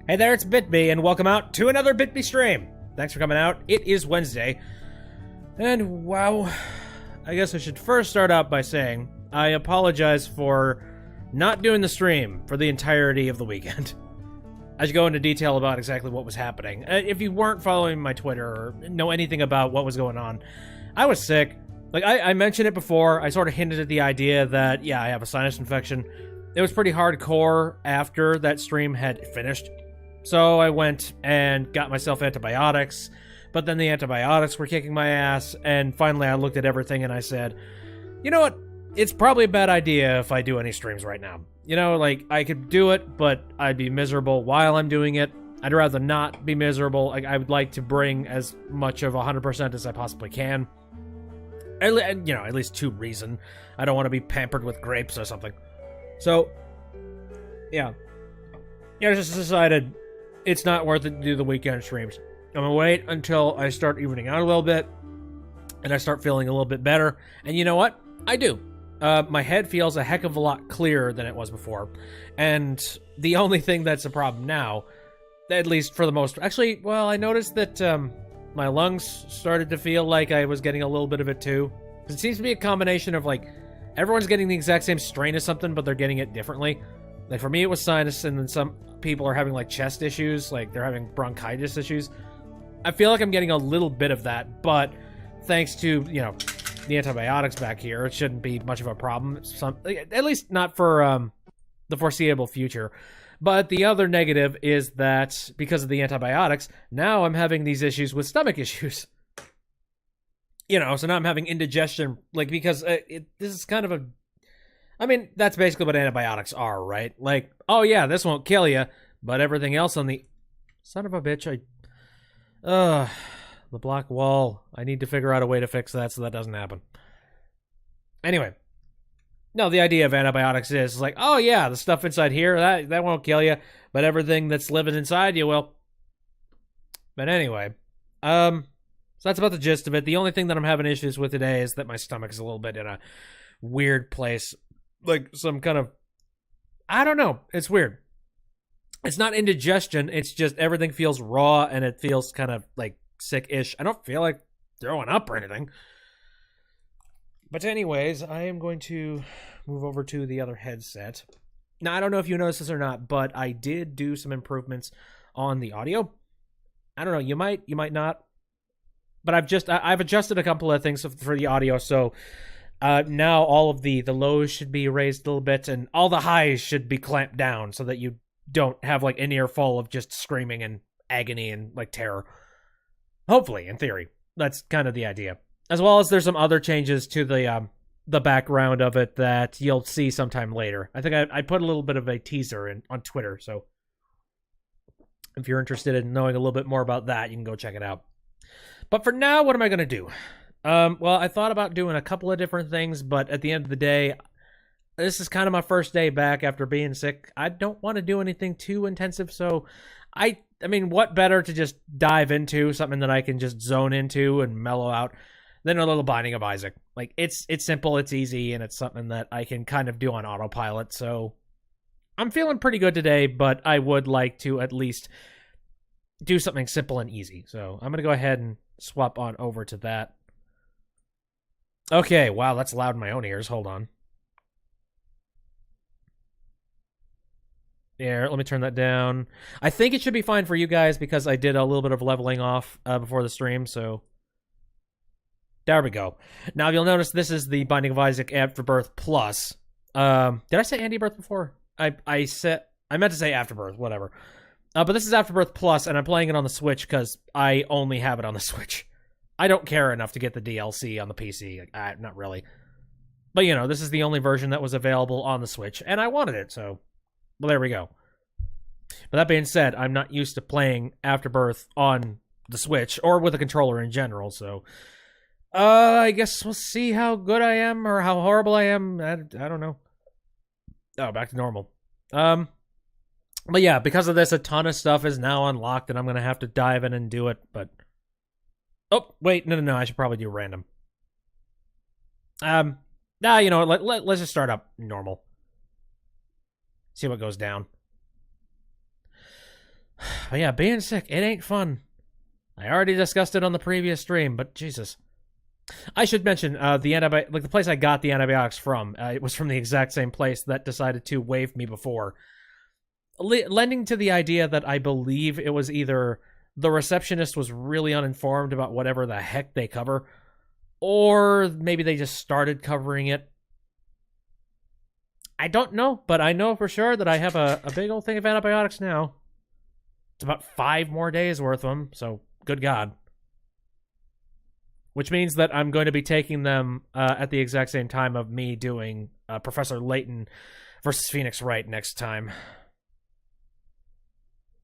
Hey there, it's BitMe, and welcome out to another BitMe stream. Thanks for coming out. It is Wednesday, and wow, I guess I should first start out by saying I apologize for not doing the stream for the entirety of the weekend. I should go into detail about exactly what was happening. If you weren't following my Twitter or know anything about what was going on, I was sick. Like, I mentioned it before. I sort of hinted at the idea that, yeah, I have a sinus infection. It was pretty hardcore after that stream had finished. So I went and got myself antibiotics, but then the antibiotics were kicking my ass, and finally I looked at everything and I said, you know what? It's probably a bad idea if I do any streams right now. You know, like, I could do it, but I'd be miserable while I'm doing it. I'd rather not be miserable. Like, I would like to bring as much of 100% as I possibly can. You know, at least to reason. I don't want to be pampered with grapes or something. So, yeah. I just decided it's not worth it to do the weekend streams. I'm gonna wait until I start evening out a little bit, and I start feeling a little bit better. And you know what? I do. My head feels a heck of a lot clearer than it was before. And the only thing that's a problem now, at least for the most... Actually, well, I noticed that my lungs started to feel like I was getting a little bit of it too. It seems to be a combination of, like, everyone's getting the exact same strain of something, but they're getting it differently. Like, for me, it was sinus, and then some people are having, like, chest issues, like, they're having bronchitis issues. I feel like I'm getting a little bit of that, but thanks to, you know, the antibiotics back here, it shouldn't be much of a problem. At least not for the foreseeable future. But the other negative is that, because of the antibiotics, now I'm having these issues with stomach issues. You know, so now I'm having indigestion, like, because this is kind of a... I mean, that's basically what antibiotics are, right? Like, oh yeah, this won't kill you, but everything else on the... Son of a bitch, the block wall. I need to figure out a way to fix that so that doesn't happen. Anyway. No, the idea of antibiotics is like, oh yeah, the stuff inside here, that won't kill you, but everything that's living inside you will. But anyway, so that's about the gist of it. The only thing that I'm having issues with today is that my stomach is a little bit in a weird place. Like some kind of, I don't know. It's weird. It's not indigestion. It's just everything feels raw and it feels kind of like sick-ish. I don't feel like throwing up or anything. But anyways, I am going to move over to the other headset. Now, I don't know if you noticed this or not, but I did do some improvements on the audio. I don't know. You might not. But I've adjusted a couple of things for the audio, so now all of the lows should be raised a little bit, and all the highs should be clamped down so that you don't have like an ear full of just screaming and agony and like terror. Hopefully, in theory. That's kind of the idea. As well as there's some other changes to the background of it that you'll see sometime later. I think I put a little bit of a teaser on Twitter, so if you're interested in knowing a little bit more about that, you can go check it out. But for now, what am I going to do? Well, I thought about doing a couple of different things, but at the end of the day, this is kind of my first day back after being sick. I don't want to do anything too intensive, so I mean, what better to just dive into something that I can just zone into and mellow out than a little Binding of Isaac. Like, it's simple, it's easy, and it's something that I can kind of do on autopilot, so I'm feeling pretty good today, but I would like to at least do something simple and easy. So I'm going to go ahead and swap on over to that. Okay, wow, that's loud in my own ears. Hold on. Yeah, let me turn that down. I think it should be fine for you guys because I did a little bit of leveling off before the stream, so there we go. Now, you'll notice this is the Binding of Isaac Afterbirth Plus. Did I say Antibirth before? I meant to say Afterbirth, whatever. But this is Afterbirth Plus, and I'm playing it on the Switch because I only have it on the Switch. I don't care enough to get the DLC on the PC. Not really. But, you know, this is the only version that was available on the Switch, and I wanted it, so... Well, there we go. But that being said, I'm not used to playing Afterbirth on the Switch, or with a controller in general, so... I guess we'll see how good I am, or how horrible I am. I don't know. Oh, back to normal. But yeah, because of this, a ton of stuff is now unlocked, and I'm going to have to dive in and do it, but... Oh, wait, no, I should probably do random. Nah, you know, let's just start up normal. See what goes down. But yeah, being sick, it ain't fun. I already discussed it on the previous stream, but Jesus. I should mention, the place I got the antibiotics from, it was from the exact same place that decided to waive me before. Lending to the idea that I believe it was either the receptionist was really uninformed about whatever the heck they cover, or maybe they just started covering it. I don't know, but I know for sure that I have a big old thing of antibiotics now. It's about 5 more days worth of them, so good God. Which means that I'm going to be taking them at the exact same time of me doing Professor Layton versus Phoenix Wright next time.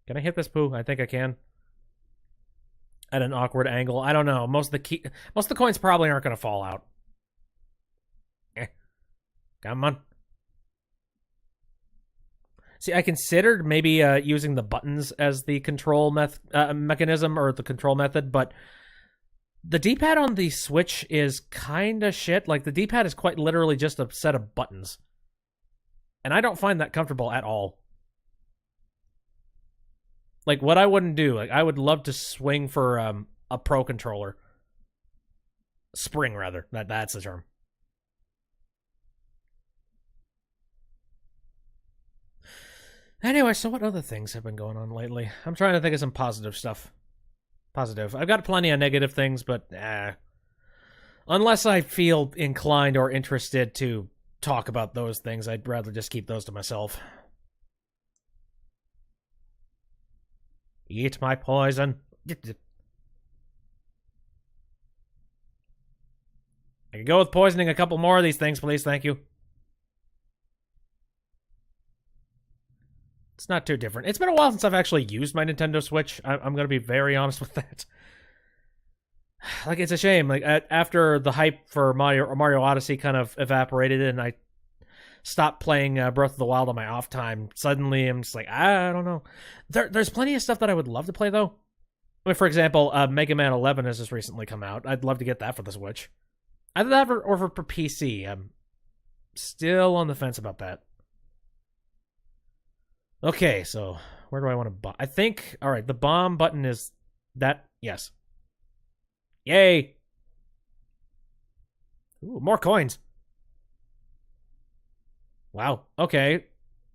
Can I hit this poo? I think I can. At an awkward angle. I don't know. Most of the coins probably aren't going to fall out. Come on. See, I considered maybe using the buttons as the control mechanism or the control method, but the D-pad on the Switch is kind of shit. Like, the D-pad is quite literally just a set of buttons. And I don't find that comfortable at all. Like, what I wouldn't do, like, I would love to swing for a Pro controller. Spring, rather. That's the term. Anyway, so what other things have been going on lately? I'm trying to think of some positive stuff. Positive. I've got plenty of negative things, but unless I feel inclined or interested to talk about those things, I'd rather just keep those to myself. Eat my poison. I can go with poisoning a couple more of these things, please. Thank you. It's not too different. It's been a while since I've actually used my Nintendo Switch. I'm going to be very honest with that. Like, it's a shame. Like, after the hype for Mario Odyssey kind of evaporated and I stopped playing Breath of the Wild on my off time, suddenly I'm just like, I don't know. There's plenty of stuff that I would love to play, though. I mean, for example, Mega Man 11 has just recently come out. I'd love to get that for the Switch. Either that or for PC. I'm still on the fence about that. Okay, so where do I want to bomb? I think, all right, the bomb button is that, yes. Yay! Ooh, more coins. Wow, okay.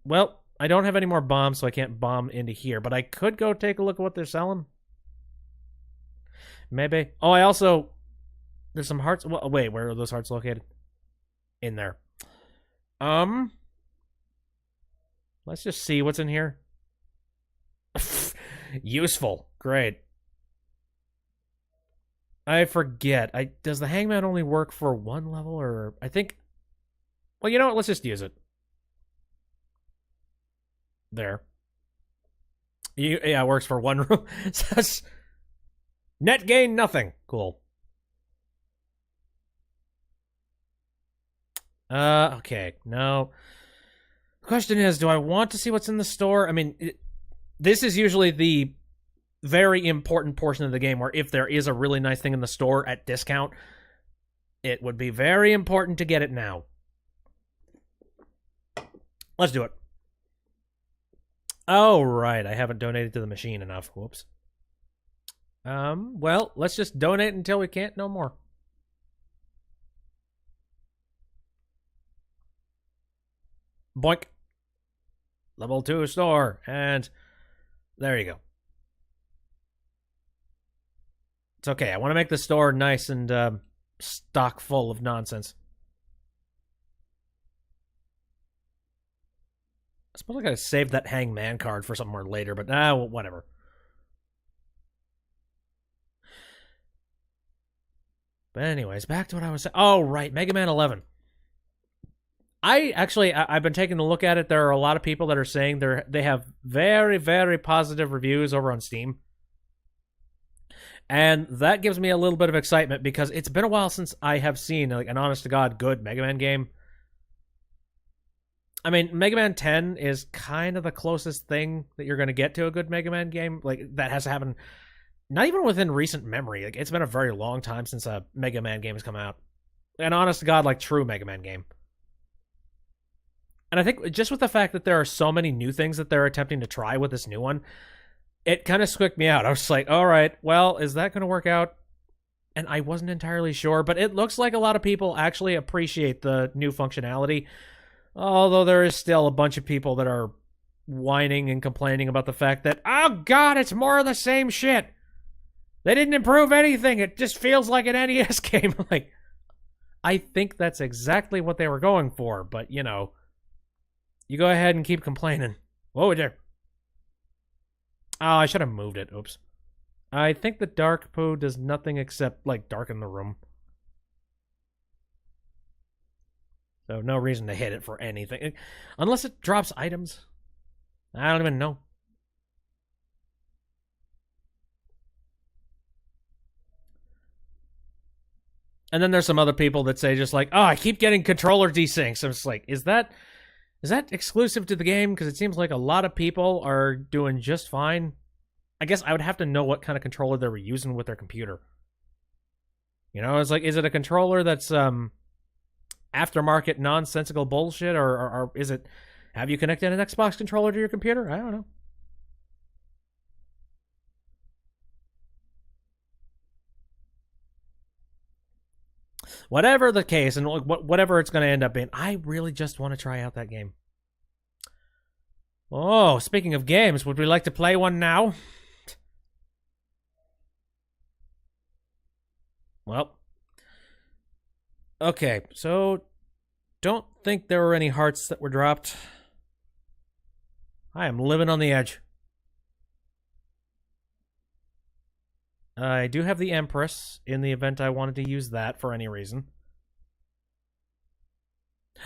Well, I don't have any more bombs, so I can't bomb into here, but I could go take a look at what they're selling. Maybe. Oh, I also, there's some hearts. Well, wait, where are those hearts located? In there. Let's just see what's in here. Useful. Great. I forget. Does the hangman only work for one level, or I think... Well, you know what? Let's just use it. There. Yeah, it works for one room. Net gain, nothing. Cool. Okay. No. The question is, do I want to see what's in the store? I mean, this is usually the very important portion of the game where if there is a really nice thing in the store at discount, it would be very important to get it now. Let's do it. Oh, right. I haven't donated to the machine enough. Whoops. Well, let's just donate until we can't no more. Boink. Level 2 store. And there you go. It's okay. I want to make the store nice and stock full of nonsense. I suppose I gotta save that hangman card for somewhere later, but whatever. But anyways, back to what I was saying. Oh, right. Mega Man 11. I've been taking a look at it. There are a lot of people that are saying they have very, very positive reviews over on Steam. And that gives me a little bit of excitement because it's been a while since I have seen like an honest-to-God good Mega Man game. I mean, Mega Man 10 is kind of the closest thing that you're going to get to a good Mega Man game. Like, that has happened not even within recent memory. Like, it's been a very long time since a Mega Man game has come out. An honest-to-God, like, true Mega Man game. And I think just with the fact that there are so many new things that they're attempting to try with this new one, it kind of squicked me out. I was like, all right, well, is that going to work out? And I wasn't entirely sure, but it looks like a lot of people actually appreciate the new functionality. Although there is still a bunch of people that are whining and complaining about the fact that, oh god, it's more of the same shit. They didn't improve anything. It just feels like an NES game. Like, I think that's exactly what they were going for, but you know, you go ahead and keep complaining. What would you? Oh, I should have moved it. Oops. I think the dark poo does nothing except, like, darken the room. So no reason to hit it for anything. Unless it drops items. I don't even know. And then there's some other people that say just like, oh, I keep getting controller desyncs. I'm just like, is that exclusive to the game? Because it seems like a lot of people are doing just fine. I guess I would have to know what kind of controller they were using with their computer. You know, it's like, is it a controller that's aftermarket nonsensical bullshit, or is it, have you connected an Xbox controller to your computer? I don't know. Whatever the case, and whatever it's going to end up being, I really just want to try out that game. Oh, speaking of games, would we like to play one now? Well, okay, so don't think there were any hearts that were dropped. I am living on the edge. I do have the Empress in the event I wanted to use that for any reason.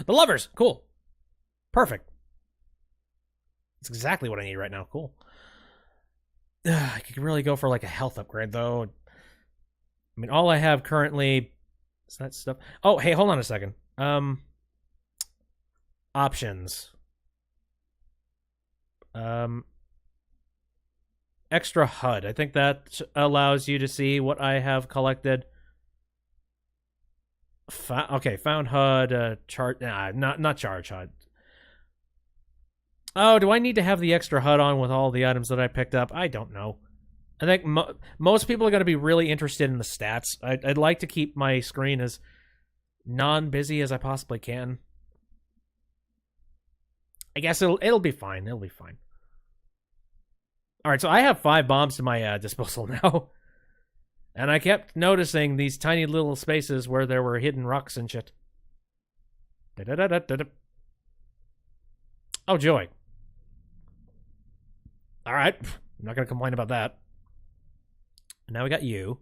The Lovers! Cool. Perfect. That's exactly what I need right now. Cool. I could really go for like a health upgrade, though. I mean, all I have currently is that stuff. Oh, hey, hold on a second. Options. Extra HUD. I think that allows you to see what I have collected. Okay, found HUD. Not charge HUD. Oh, do I need to have the extra HUD on with all the items that I picked up? I don't know. I think most people are going to be really interested in the stats. I'd like to keep my screen as non-busy as I possibly can. I guess it'll be fine. It'll be fine. All right, so I have 5 bombs to my disposal now. And I kept noticing these tiny little spaces where there were hidden rocks and shit. Oh, joy. All right. I'm not going to complain about that. And now we got you.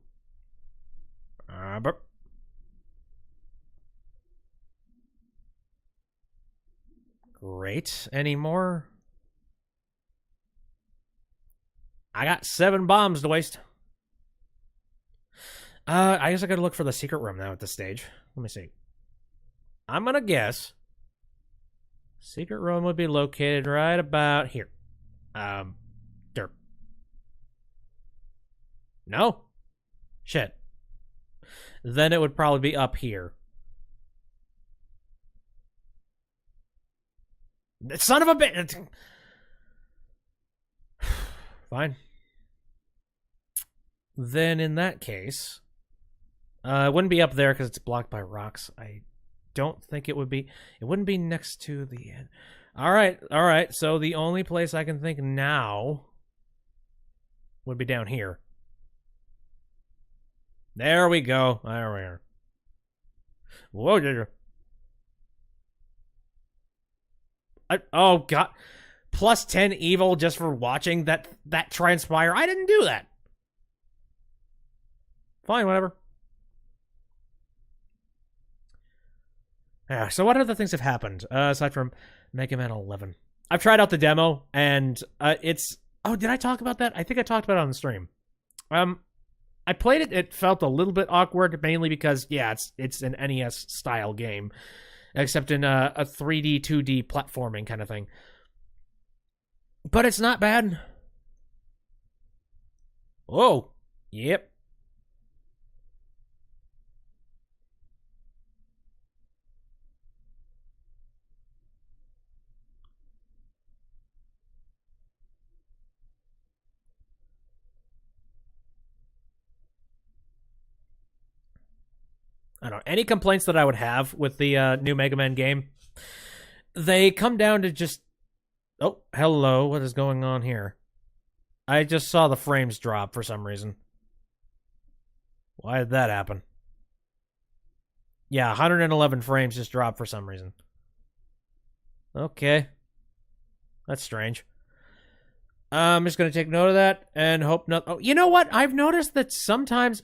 Great. Any more? I got 7 bombs to waste. I guess I gotta look for the secret room now at this stage. Let me see. I'm gonna guess secret room would be located right about here. Derp. No? Shit. Then it would probably be up here. Son of a bitch! Fine. Then in that case, it wouldn't be up there because it's blocked by rocks. I don't think it would be. It wouldn't be next to the end. All right. So the only place I can think now would be down here. There we go. There we are. Whoa, oh god. Plus 10 evil just for watching that transpire. I didn't do that. Fine, whatever. Yeah, so what other things have happened aside from Mega Man 11? I've tried out the demo, and it's... Oh, did I talk about that? I think I talked about it on the stream. I played it. It felt a little bit awkward, mainly because, yeah, it's an NES-style game, except in a 3D, 2D platforming kind of thing. But it's not bad. Whoa. Yep. I don't know, any complaints that I would have with the new Mega Man game, they come down to just, oh, hello, what is going on here? I just saw the frames drop for some reason. Why did that happen? Yeah, 111 frames just dropped for some reason. Okay. That's strange. I'm just going to take note of that and hope not... Oh, you know what? I've noticed that sometimes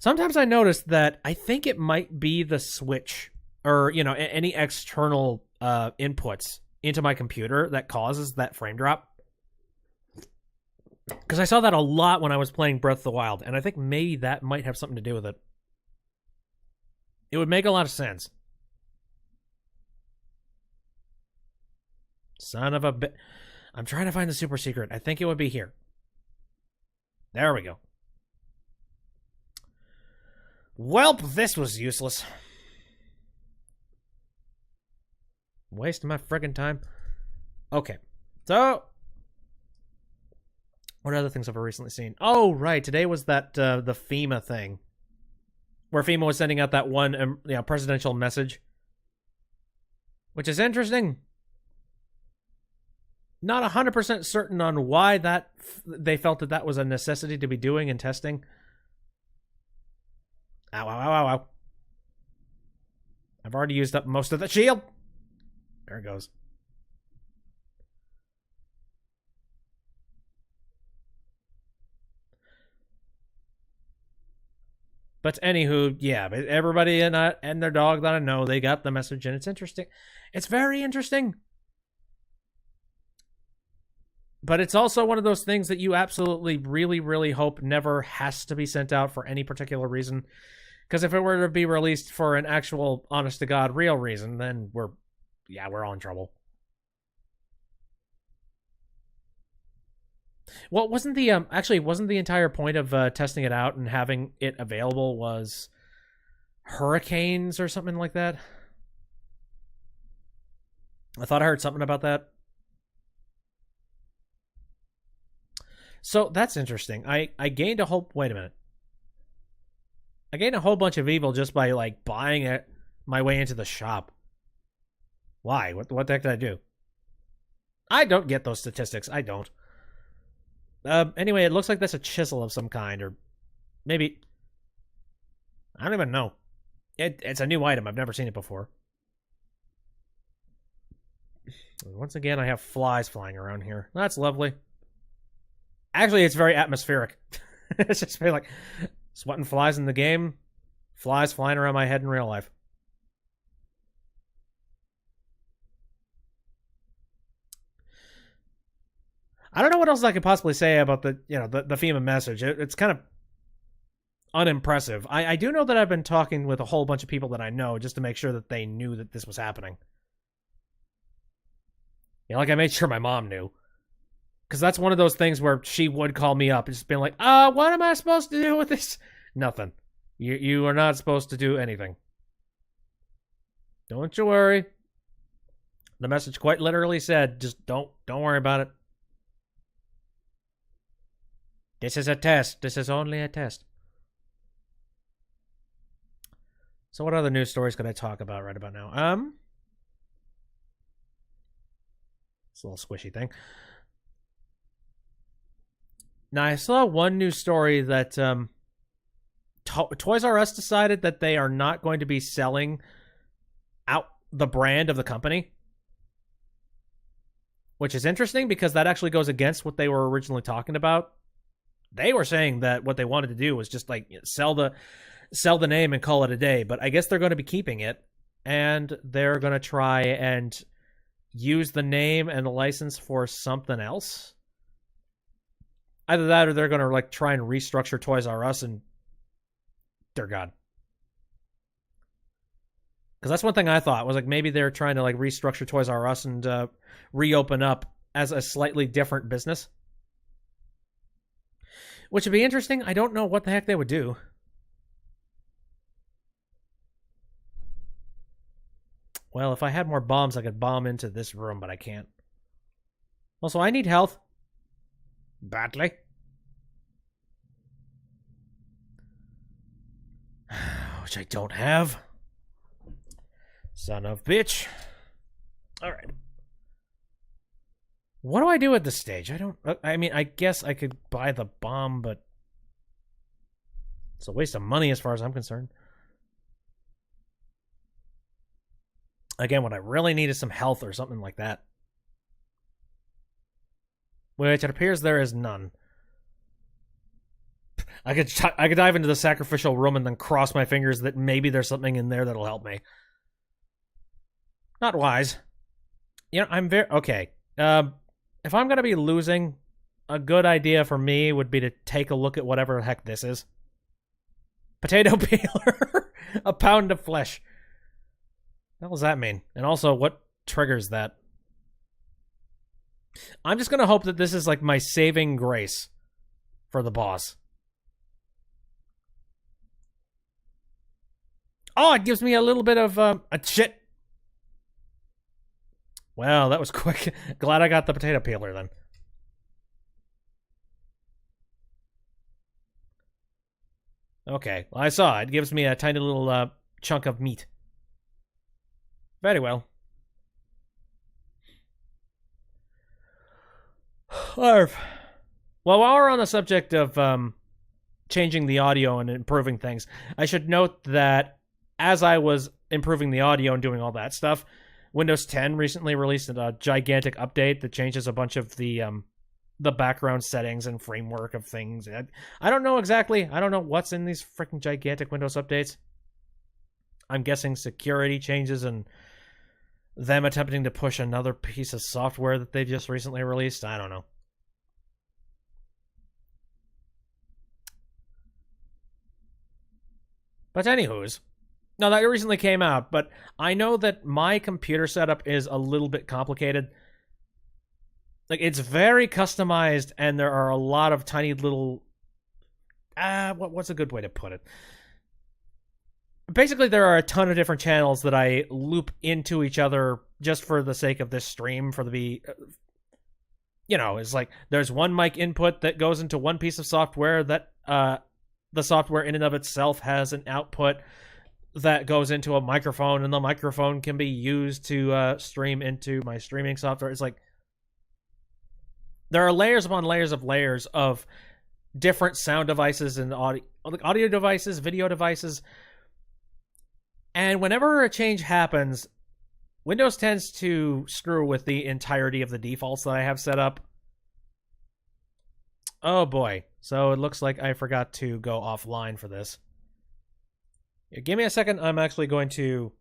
I notice that I think it might be the Switch or, you know, any external inputs into my computer that causes that frame drop. Because I saw that a lot when I was playing Breath of the Wild, and I think maybe that might have something to do with it. It would make a lot of sense. Son of a bit. I'm trying to find the super secret. I think it would be here. There we go. Welp, this was useless. Wasting my friggin' time. Okay. So, what other things have I recently seen? Oh, right. Today was that, the FEMA thing. Where FEMA was sending out that one, presidential message. Which is interesting. Not 100% certain on why they felt that was a necessity to be doing and testing. Ow, ow, ow, ow, ow. I've already used up most of the shield. There it goes. But anywho, yeah, everybody and their dog that I know, they got the message, and it's interesting. It's very interesting. But it's also one of those things that you absolutely really, really hope never has to be sent out for any particular reason. Because if it were to be released for an actual, honest-to-God, real reason, then we're all in trouble. Well, wasn't the entire point of testing it out and having it available was hurricanes or something like that? I thought I heard something about that. So that's interesting. I gained a whole... Wait a minute. I gained a whole bunch of evil just by, like, buying it my way into the shop. Why? What the heck did I do? I don't get those statistics. I don't. Anyway, it looks like that's a chisel of some kind, or maybe... I don't even know. It's a new item. I've never seen it before. Once again, I have flies flying around here. That's lovely. Actually, it's very atmospheric. It's just very like sweating flies in the game, flies flying around my head in real life. I don't know what else I could possibly say about the FEMA message. It's kind of unimpressive. I do know that I've been talking with a whole bunch of people that I know just to make sure that they knew that this was happening. Yeah, like I made sure my mom knew. Because that's one of those things where she would call me up and just being like, what am I supposed to do with this? Nothing. You are not supposed to do anything. Don't you worry. The message quite literally said, just don't worry about it. This is a test. This is only a test. So what other news stories could I talk about right about now? It's a little squishy thing. Now, I saw one news story that Toys R Us decided that they are not going to be selling out the brand of the company. Which is interesting because that actually goes against what they were originally talking about. They were saying that what they wanted to do was just like sell the name and call it a day. But I guess they're going to be keeping it. And they're going to try and use the name and the license for something else. Either that or they're going to like try and restructure Toys R Us and dear God. Because that's one thing I thought was like maybe they're trying to like restructure Toys R Us and reopen up as a slightly different business. Which would be interesting. I don't know what the heck they would do. Well, if I had more bombs, I could bomb into this room, but I can't. Also, I need health. Badly. Oh, which I don't have. Son of bitch. Alright. What do I do at this stage? I mean, I guess I could buy the bomb, but it's a waste of money as far as I'm concerned. Again, what I really need is some health or something like that. Which it appears there is none. I could dive into the sacrificial room and then cross my fingers that maybe there's something in there that'll help me. Not wise. You know, I'm very... Okay. If I'm going to be losing, a good idea for me would be to take a look at whatever the heck this is. Potato peeler. A pound of flesh. What does that mean? And also, what triggers that? I'm just going to hope that this is like my saving grace for the boss. Oh, it gives me a little bit of a shit. Well, that was quick. Glad I got the potato peeler then. Okay, well, I saw it. It gives me a tiny little chunk of meat. Very well. Well, while we're on the subject of changing the audio and improving things, I should note that as I was improving the audio and doing all that stuff, Windows 10 recently released a gigantic update that changes a bunch of the background settings and framework of things. I don't know exactly. I don't know what's in these freaking gigantic Windows updates. I'm guessing security changes and them attempting to push another piece of software that they've just recently released. I don't know. But anywho's, no, that recently came out, but I know that my computer setup is a little bit complicated. Like, it's very customized, and there are a lot of tiny little... what's a good way to put it? Basically, there are a ton of different channels that I loop into each other just for the sake of this stream, for the... You know, it's like, there's one mic input that goes into one piece of software that... the software in and of itself has an output that goes into a microphone, and the microphone can be used to stream into my streaming software. It's like, there are layers upon layers of layers of different sound devices and audio devices, video devices. And whenever a change happens, Windows tends to screw with the entirety of the defaults that I have set up. Oh boy. So it looks like I forgot to go offline for this. Yeah, give me a second. I'm actually going to...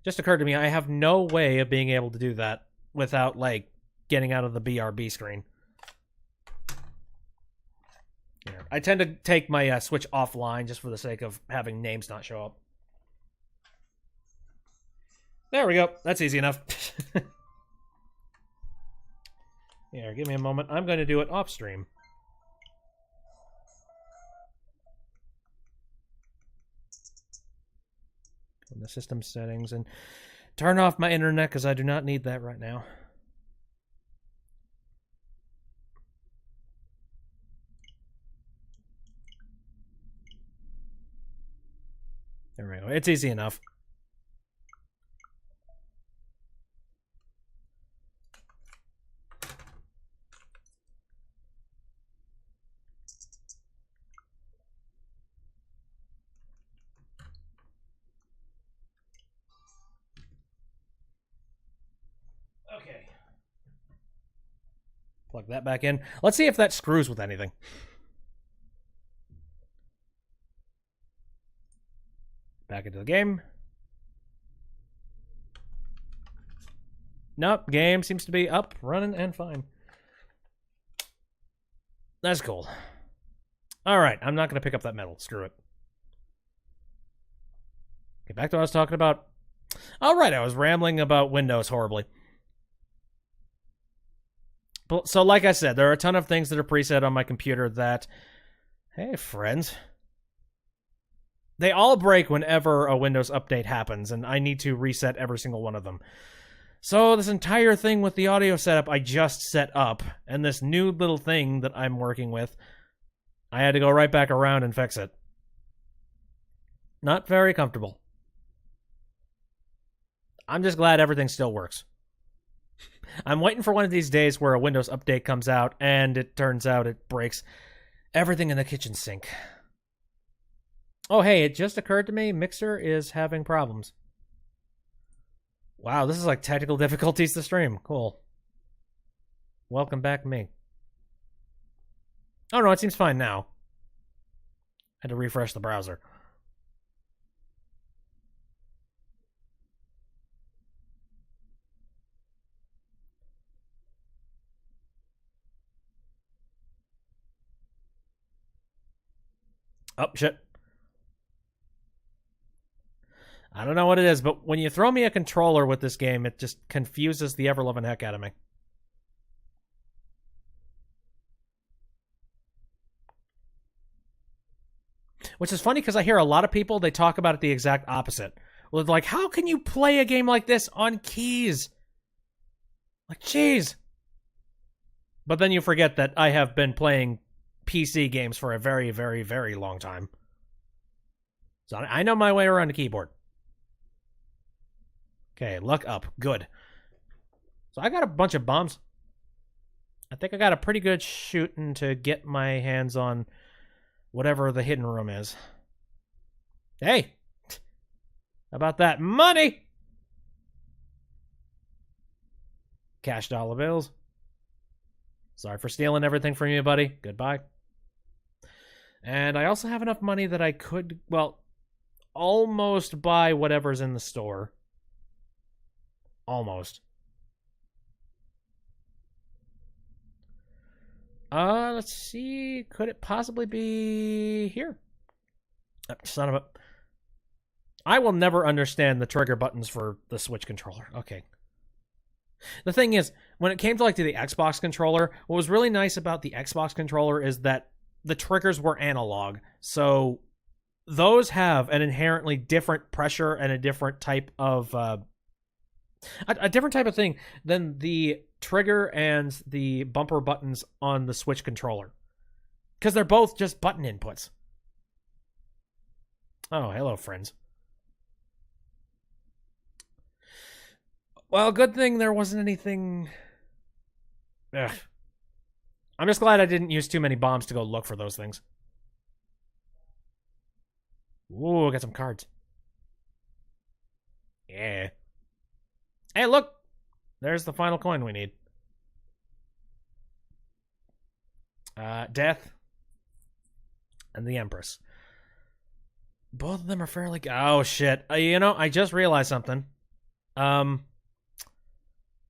Just occurred to me, I have no way of being able to do that without, like, getting out of the BRB screen. Yeah. I tend to take my Switch offline just for the sake of having names not show up. There we go. That's easy enough. Here, give me a moment. I'm going to do it off stream. In the system settings and turn off my internet because I do not need that right now. There we go. It's easy enough. Okay. Plug that back in. Let's see if that screws with anything. Back into the game. Nope, game seems to be up, running, and fine. That's cool. Alright, I'm not going to pick up that metal. Screw it. Get back to what I was talking about. Alright, I was rambling about Windows horribly. So like I said, there are a ton of things that are preset on my computer that... Hey, friends. They all break whenever a Windows update happens, and I need to reset every single one of them. So this entire thing with the audio setup I just set up, and this new little thing that I'm working with, I had to go right back around and fix it. Not very comfortable. I'm just glad everything still works. I'm waiting for one of these days where a Windows update comes out and it turns out it breaks everything in the kitchen sink. Oh, hey, it just occurred to me, Mixer is having problems. Wow, this is like technical difficulties to stream. Cool. Welcome back, me. Oh, no, it seems fine now. Had to refresh the browser. Oh, shit. I don't know what it is, but when you throw me a controller with this game, it just confuses the ever-loving heck out of me. Which is funny because I hear a lot of people, they talk about it the exact opposite. Well, like, how can you play a game like this on keys? Like, jeez. But then you forget that I have been playing PC games for a very, very, very long time. So I know my way around the keyboard. Okay, luck up. Good. So I got a bunch of bombs. I think I got a pretty good shooting to get my hands on whatever the hidden room is. Hey! How about that money? Cash dollar bills. Sorry for stealing everything from you, buddy. Goodbye. And I also have enough money that I could, well, almost buy whatever's in the store. Almost. Let's see. Could it possibly be here? Son of a... I will never understand the trigger buttons for the Switch controller. Okay. The thing is, when it came to the Xbox controller, what was really nice about the Xbox controller is that the triggers were analog. So those have an inherently different pressure and a different type of a different type of thing than the trigger and the bumper buttons on the Switch controller. Because they're both just button inputs. Oh, hello, friends. Well, good thing there wasn't anything... Ugh. I'm just glad I didn't use too many bombs to go look for those things. Ooh, I got some cards. Yeah. Hey, look! There's the final coin we need. Death. And the Empress. Both of them are fairly... Oh, shit. You know, I just realized something. I'm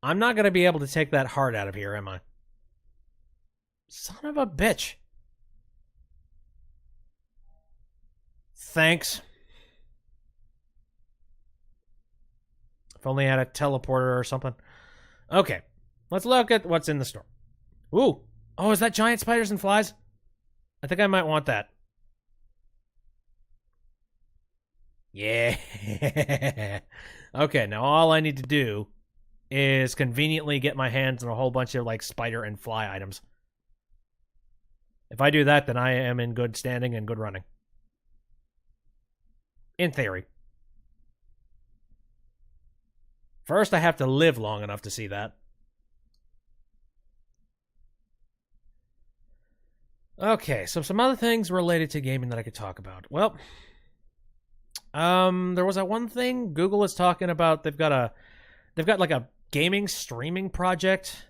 not going to be able to take that heart out of here, am I? Son of a bitch. Thanks. If only I had a teleporter or something. Okay. Let's look at what's in the store. Ooh. Oh, is that giant spiders and flies? I think I might want that. Yeah. Okay, now all I need to do is conveniently get my hands on a whole bunch of spider and fly items. If I do that, then I am in good standing and good running. In theory. First, I have to live long enough to see that. Okay, so some other things related to gaming that I could talk about. Well, there was that one thing Google is talking about. They've got a gaming streaming project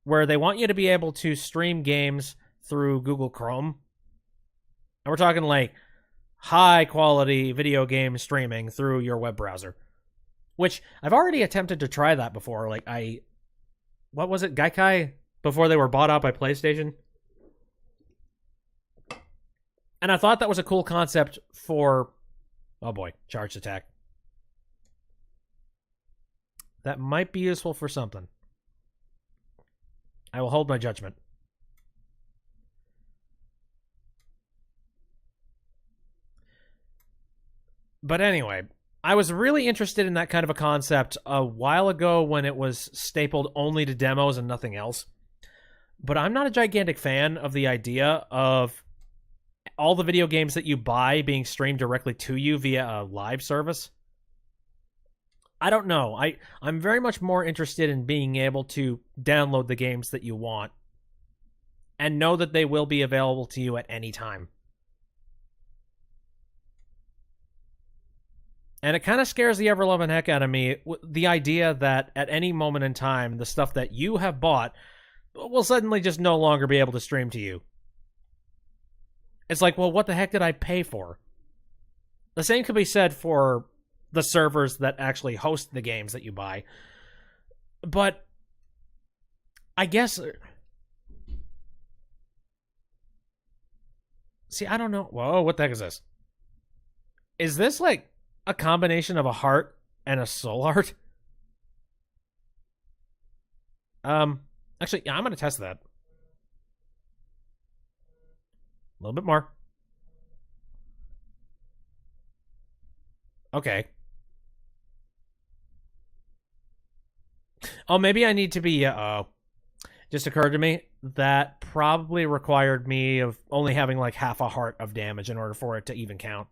where they want you to be able to stream games through Google Chrome. And we're talking high quality video game streaming through your web browser. Which I've already attempted to try that before. What was it? Gaikai? Before they were bought out by PlayStation? And I thought that was a cool concept for... Oh boy, charged attack. That might be useful for something. I will hold my judgment. But anyway, I was really interested in that kind of a concept a while ago when it was stapled only to demos and nothing else. But I'm not a gigantic fan of the idea of all the video games that you buy being streamed directly to you via a live service. I don't know. I'm very much more interested in being able to download the games that you want and know that they will be available to you at any time. And it kind of scares the ever-loving heck out of me, the idea that at any moment in time, the stuff that you have bought will suddenly just no longer be able to stream to you. It's like, well, what the heck did I pay for? The same could be said for the servers that actually host the games that you buy. But I guess... See, I don't know. Whoa, what the heck is this? Is this like a combination of a heart and a soul heart? Actually, yeah, I'm going to test that. A little bit more. Okay. Oh, maybe I need to be, just occurred to me that probably required me of only having like half a heart of damage in order for it to even count.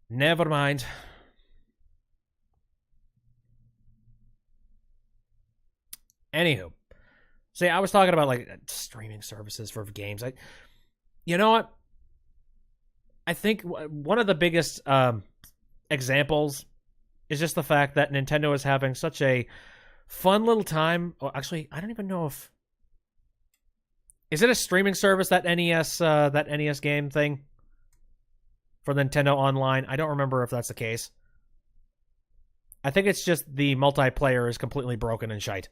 Never mind. Anywho, see, I was talking about like streaming services for games. You know what? I think one of the biggest examples is just the fact that Nintendo is having such a fun little time. Oh, actually, I don't even know if... Is it a streaming service, that NES game thing? For Nintendo Online? I don't remember if that's the case. I think it's just the multiplayer is completely broken and shite.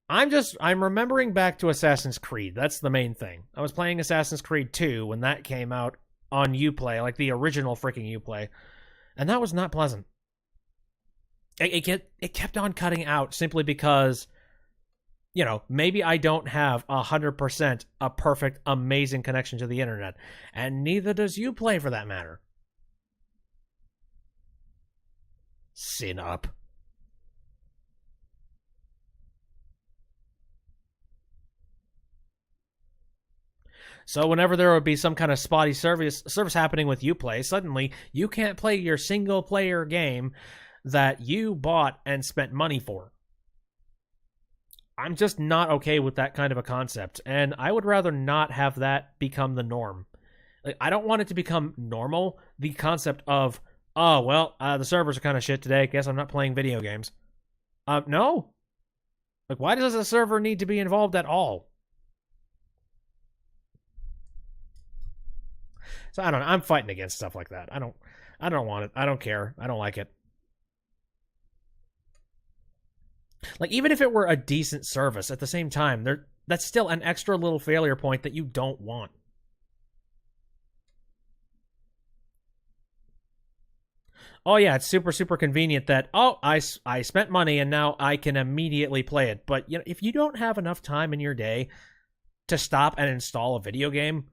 I'm remembering back to Assassin's Creed. That's the main thing. I was playing Assassin's Creed 2 when that came out on Uplay, like the original freaking Uplay. And that was not pleasant. It kept on cutting out simply because, you know, maybe I don't have 100% a perfect, amazing connection to the internet. And neither does Uplay for that matter. Sin up. So whenever there would be some kind of spotty service happening with Uplay, suddenly you can't play your single-player game that you bought and spent money for. I'm just not okay with that kind of a concept, and I would rather not have that become the norm. Like, I don't want it to become normal, the concept of, oh, well, the servers are kind of shit today, guess I'm not playing video games. No. Like, why does a server need to be involved at all? So I don't know. I'm fighting against stuff like that. I don't want it. I don't care. I don't like it. Like, even if it were a decent service, at the same time, that's still an extra little failure point that you don't want. Oh yeah, it's super, super convenient that, oh, I spent money and now I can immediately play it. But you know, if you don't have enough time in your day to stop and install a video game,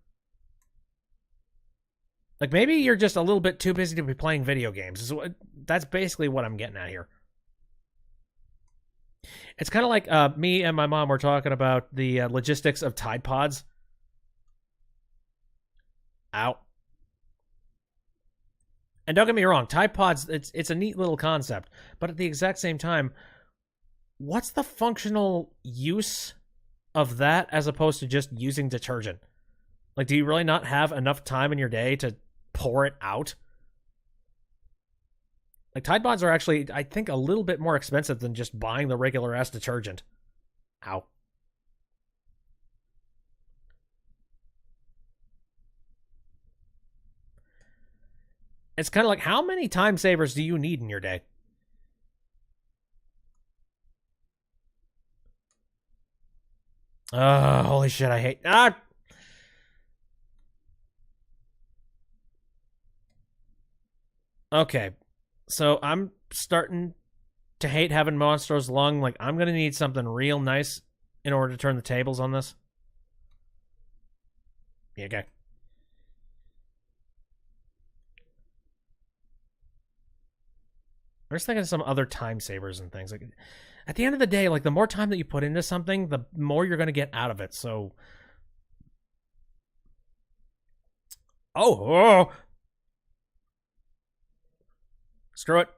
like, maybe you're just a little bit too busy to be playing video games. That's basically what I'm getting at here. It's kind of like me and my mom were talking about the logistics of Tide Pods. Ow. And don't get me wrong, Tide Pods, it's a neat little concept. But at the exact same time, what's the functional use of that as opposed to just using detergent? Like, do you really not have enough time in your day to pour it out? Like, Tide Pods are actually, I think, a little bit more expensive than just buying the regular-ass detergent. Ow. It's kind of like, how many time savers do you need in your day? Holy shit, I hate... Okay. So I'm starting to hate having Monster's Lung. Like, I'm going to need something real nice in order to turn the tables on this. Yeah, okay. I'm just thinking of some other time savers and things. Like, At the end of the day, like, the more time that you put into something, the more you're going to get out of it, so... Oh! Screw it.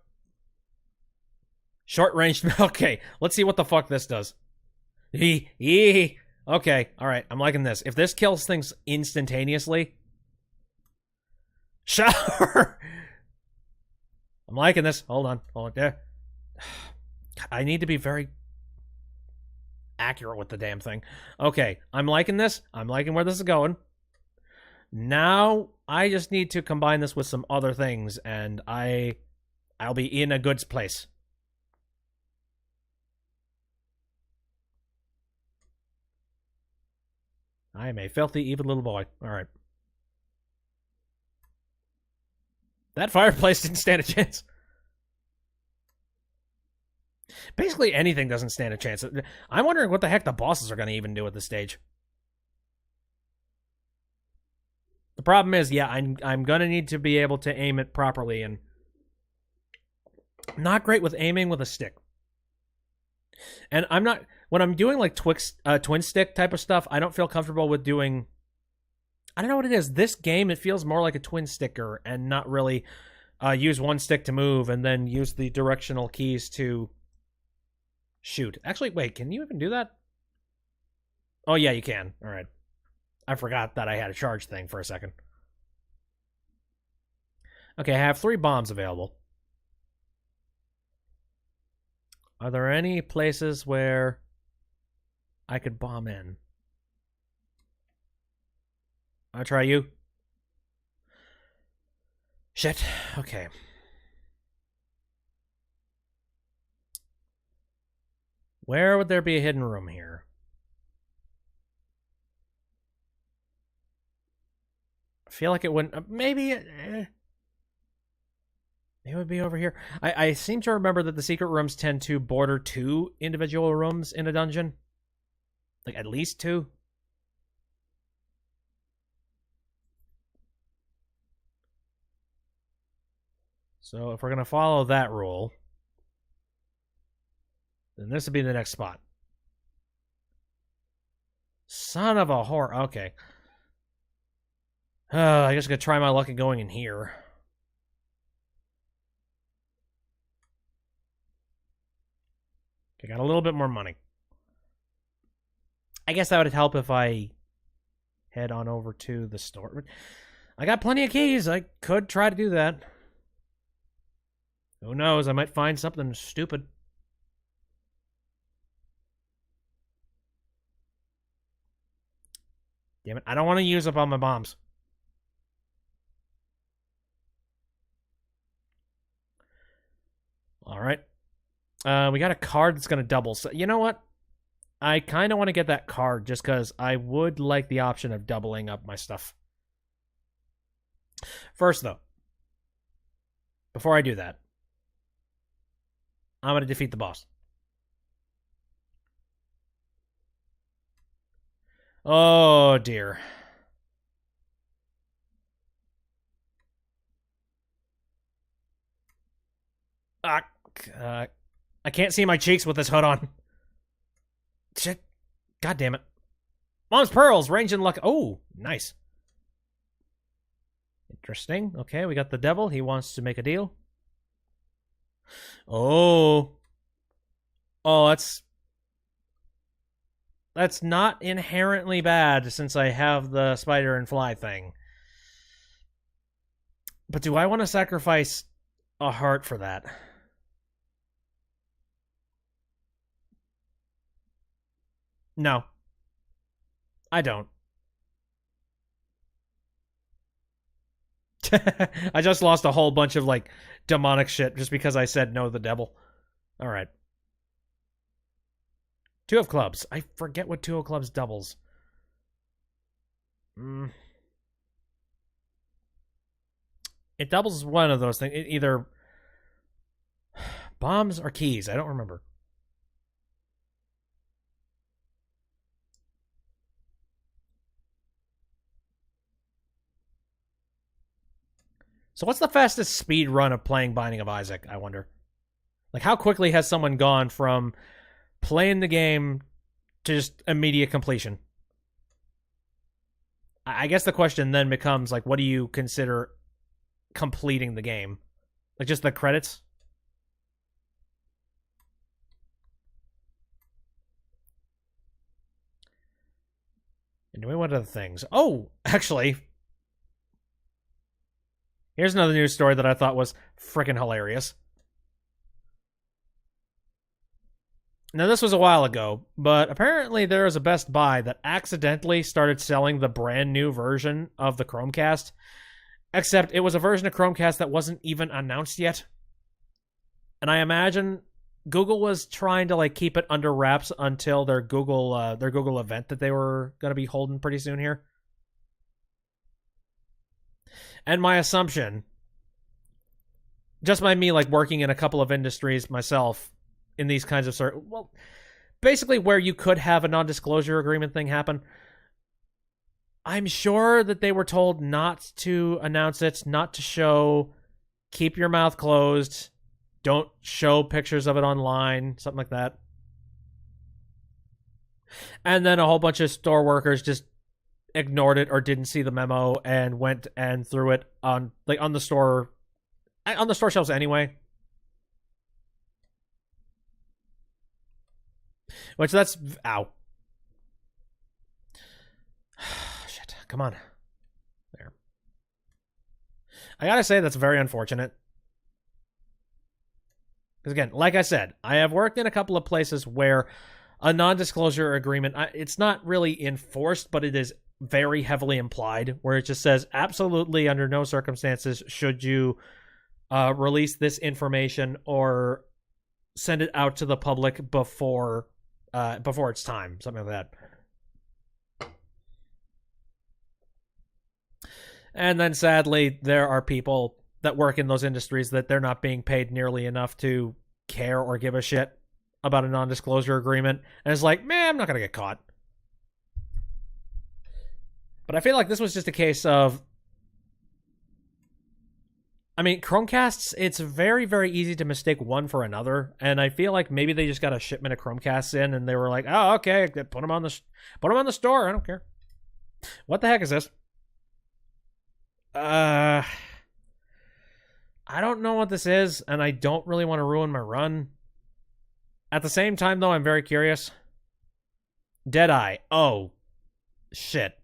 Short range. Okay, let's see what the fuck this does. Okay, alright, I'm liking this. If this kills things instantaneously... Shower! I'm liking this. Hold on. There. I need to be very accurate with the damn thing. Okay, I'm liking this. I'm liking where this is going. Now, I just need to combine this with some other things, and I'll be in a good place. I am a filthy, evil little boy. Alright. That fireplace didn't stand a chance. Basically, anything doesn't stand a chance. I'm wondering what the heck the bosses are going to even do at this stage. The problem is, yeah, I'm going to need to be able to aim it properly, and not great with aiming with a stick. And I'm not... When I'm doing, like, twin stick type of stuff, I don't feel comfortable with doing... I don't know what it is. This game, it feels more like a twin sticker, and not really use one stick to move, and then use the directional keys to shoot. Actually, wait, can you even do that? Oh, yeah, you can. All right. I forgot that I had a charge thing for a second. Okay, I have 3 bombs available. Are there any places where I could bomb in? I'll try you. Shit. Okay. Where would there be a hidden room here? I feel like it wouldn't... Maybe... It would be over here. I seem to remember that the secret rooms tend to border 2 individual rooms in a dungeon. Like, at least 2. So, if we're going to follow that rule, then this would be the next spot. Son of a whore. Okay. I guess I'm going to try my luck at going in here. I got a little bit more money. I guess that would help if I head on over to the store. I got plenty of keys. I could try to do that. Who knows? I might find something stupid. Damn it. I don't want to use up all my bombs. Alright. We got a card that's going to double. So, you know what? I kind of want to get that card just because I would like the option of doubling up my stuff. First, though, before I do that, I'm going to defeat the boss. Oh, dear. I can't see my cheeks with this hood on. Shit. God damn it. Mom's Pearls, range and luck. Oh, nice. Interesting. Okay, we got the devil. He wants to make a deal. Oh. Oh, that's not inherently bad since I have the spider and fly thing. But do I want to sacrifice a heart for that? No. I don't. I just lost a whole bunch of, like, demonic shit just because I said no to the devil. Alright. 2 of clubs. I forget what 2 of clubs doubles. It doubles one of those things. Either bombs or keys. I don't remember. So what's the fastest speed run of playing Binding of Isaac, I wonder? Like, how quickly has someone gone from playing the game to just immediate completion. I guess the question then becomes, like, what do you consider completing the game? Like, just the credits? And doing what other things? Oh, actually, here's another news story that I thought was freaking hilarious. Now, this was a while ago, but apparently there is a Best Buy that accidentally started selling the brand new version of the Chromecast, except it was a version of Chromecast that wasn't even announced yet. And I imagine Google was trying to, like, keep it under wraps until their Google event that they were going to be holding pretty soon here. And my assumption, just by me, like, working in a couple of industries myself in these kinds of well, basically where you could have a non-disclosure agreement thing happen, I'm sure that they were told not to announce it, not to show, keep your mouth closed, don't show pictures of it online, something like that. And then a whole bunch of store workers just ignored it or didn't see the memo and went and threw it on, like, on the store shelves anyway. Which that's... Ow. Shit. Come on. There. I gotta say, that's very unfortunate. Because again, like I said, I have worked in a couple of places where a non-disclosure agreement, it's not really enforced, but it is very heavily implied, where it just says, absolutely under no circumstances should you release this information or send it out to the public before it's time, something like that. And then sadly, there are people that work in those industries that they're not being paid nearly enough to care or give a shit about a non-disclosure agreement. And it's like, man, I'm not going to get caught. But I feel like this was just a case of, I mean, Chromecasts, it's very, very easy to mistake one for another, and I feel like maybe they just got a shipment of Chromecasts in, and they were like, "Oh, okay, put them on the store. I don't care." What the heck is this? I don't know what this is, and I don't really want to ruin my run. At the same time, though, I'm very curious. Deadeye. Oh, shit.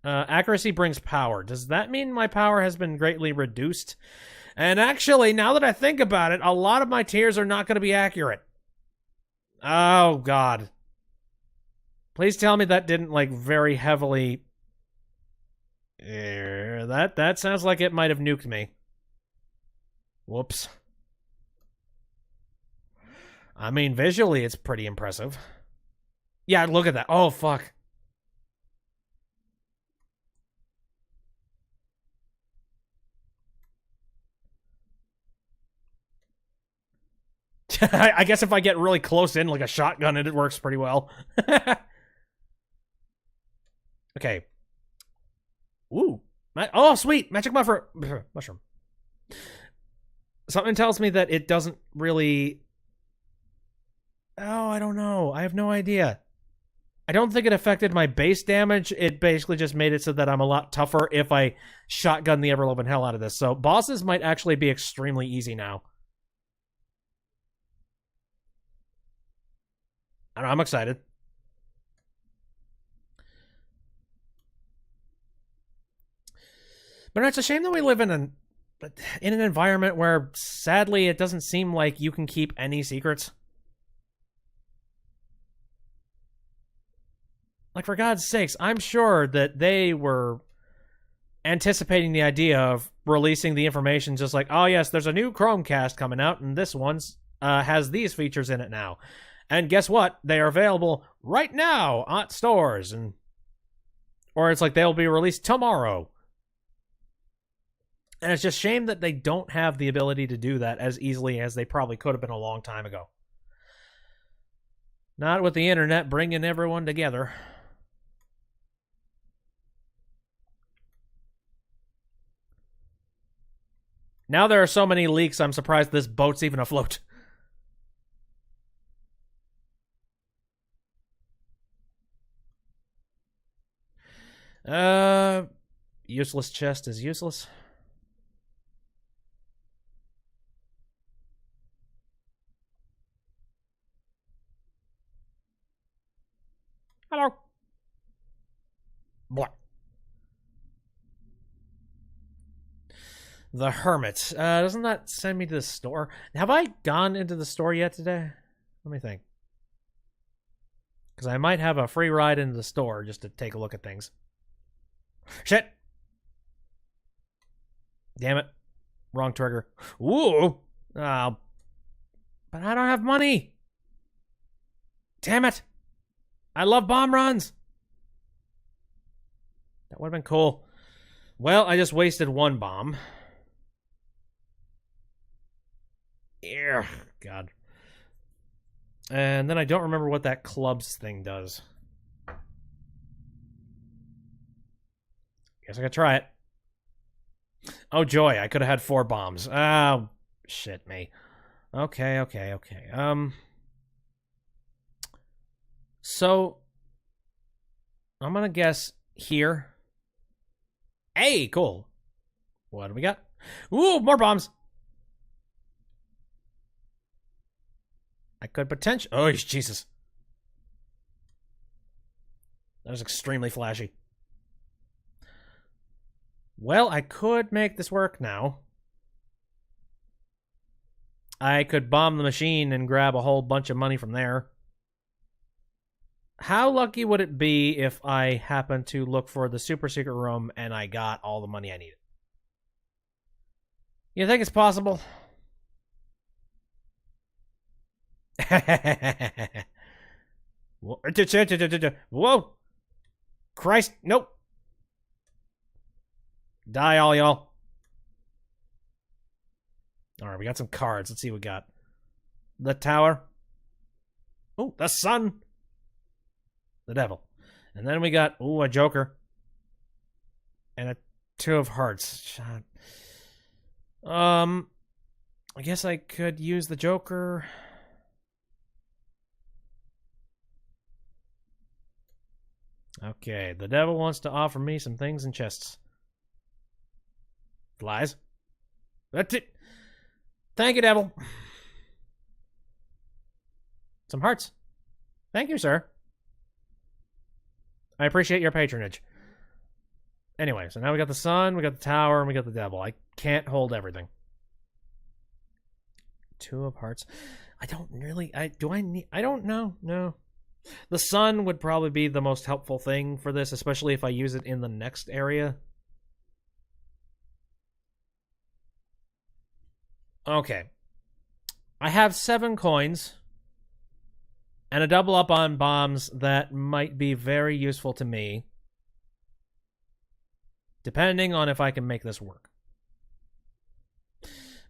Accuracy brings power. Does that mean my power has been greatly reduced? And actually, now that I think about it, a lot of my tiers are not going to be accurate. Oh, God. Please tell me that didn't, like, very heavily... That sounds like it might have nuked me. Whoops. I mean, visually, it's pretty impressive. Yeah, look at that. Oh, fuck. I guess if I get really close in, like a shotgun, it works pretty well. Okay. Ooh. Oh, sweet. Magic mushroom. Something tells me that it doesn't really... Oh, I don't know. I have no idea. I don't think it affected my base damage. It basically just made it so that I'm a lot tougher if I shotgun the ever-loving hell out of this. So bosses might actually be extremely easy now. I don't know, I'm excited. But it's a shame that we live in an environment where, sadly, it doesn't seem like you can keep any secrets. Like, for God's sakes, I'm sure that they were anticipating the idea of releasing the information just like, oh yes, there's a new Chromecast coming out, and this one's has these features in it now. And guess what? They are available right now at stores. Or it's like they'll be released tomorrow. And it's just a shame that they don't have the ability to do that as easily as they probably could have been a long time ago. Not with the internet bringing everyone together. Now there are so many leaks, I'm surprised this boat's even afloat. Useless chest is useless. Hello. What? The Hermit. Doesn't that send me to the store? Have I gone into the store yet today? Let me think. Because I might have a free ride into the store just to take a look at things. Shit! Damn it. Wrong trigger. Ooh! But I don't have money! Damn it! I love bomb runs! That would have been cool. Well, I just wasted one bomb. Ugh, God. And then I don't remember what that clubs thing does. Guess I could try it. Oh, joy. I could have had 4 bombs. Oh, shit me. Okay. So, I'm gonna guess here. Hey, cool. What do we got? Ooh, more bombs. I could potentially... Oh, Jesus. That was extremely flashy. Well, I could make this work now. I could bomb the machine and grab a whole bunch of money from there. How lucky would it be if I happened to look for the super secret room and I got all the money I needed? You think it's possible? Whoa! Christ, nope. Die, all y'all. Alright, we got some cards. Let's see what we got. The Tower. Oh, the Sun. The Devil. And then we got, ooh, a Joker. And a 2 of Hearts. I guess I could use the Joker. Okay, the Devil wants to offer me some things in chests. Flies. That's it. Thank you, Devil. Some hearts. Thank you, sir. I appreciate your patronage. Anyway, so now we got the Sun, we got the Tower, and we got the Devil. I can't hold everything. 2 of Hearts. I don't really... I don't know. No. The Sun would probably be the most helpful thing for this, especially if I use it in the next area. Okay. I have 7 coins and a double up on bombs that might be very useful to me, depending on if I can make this work.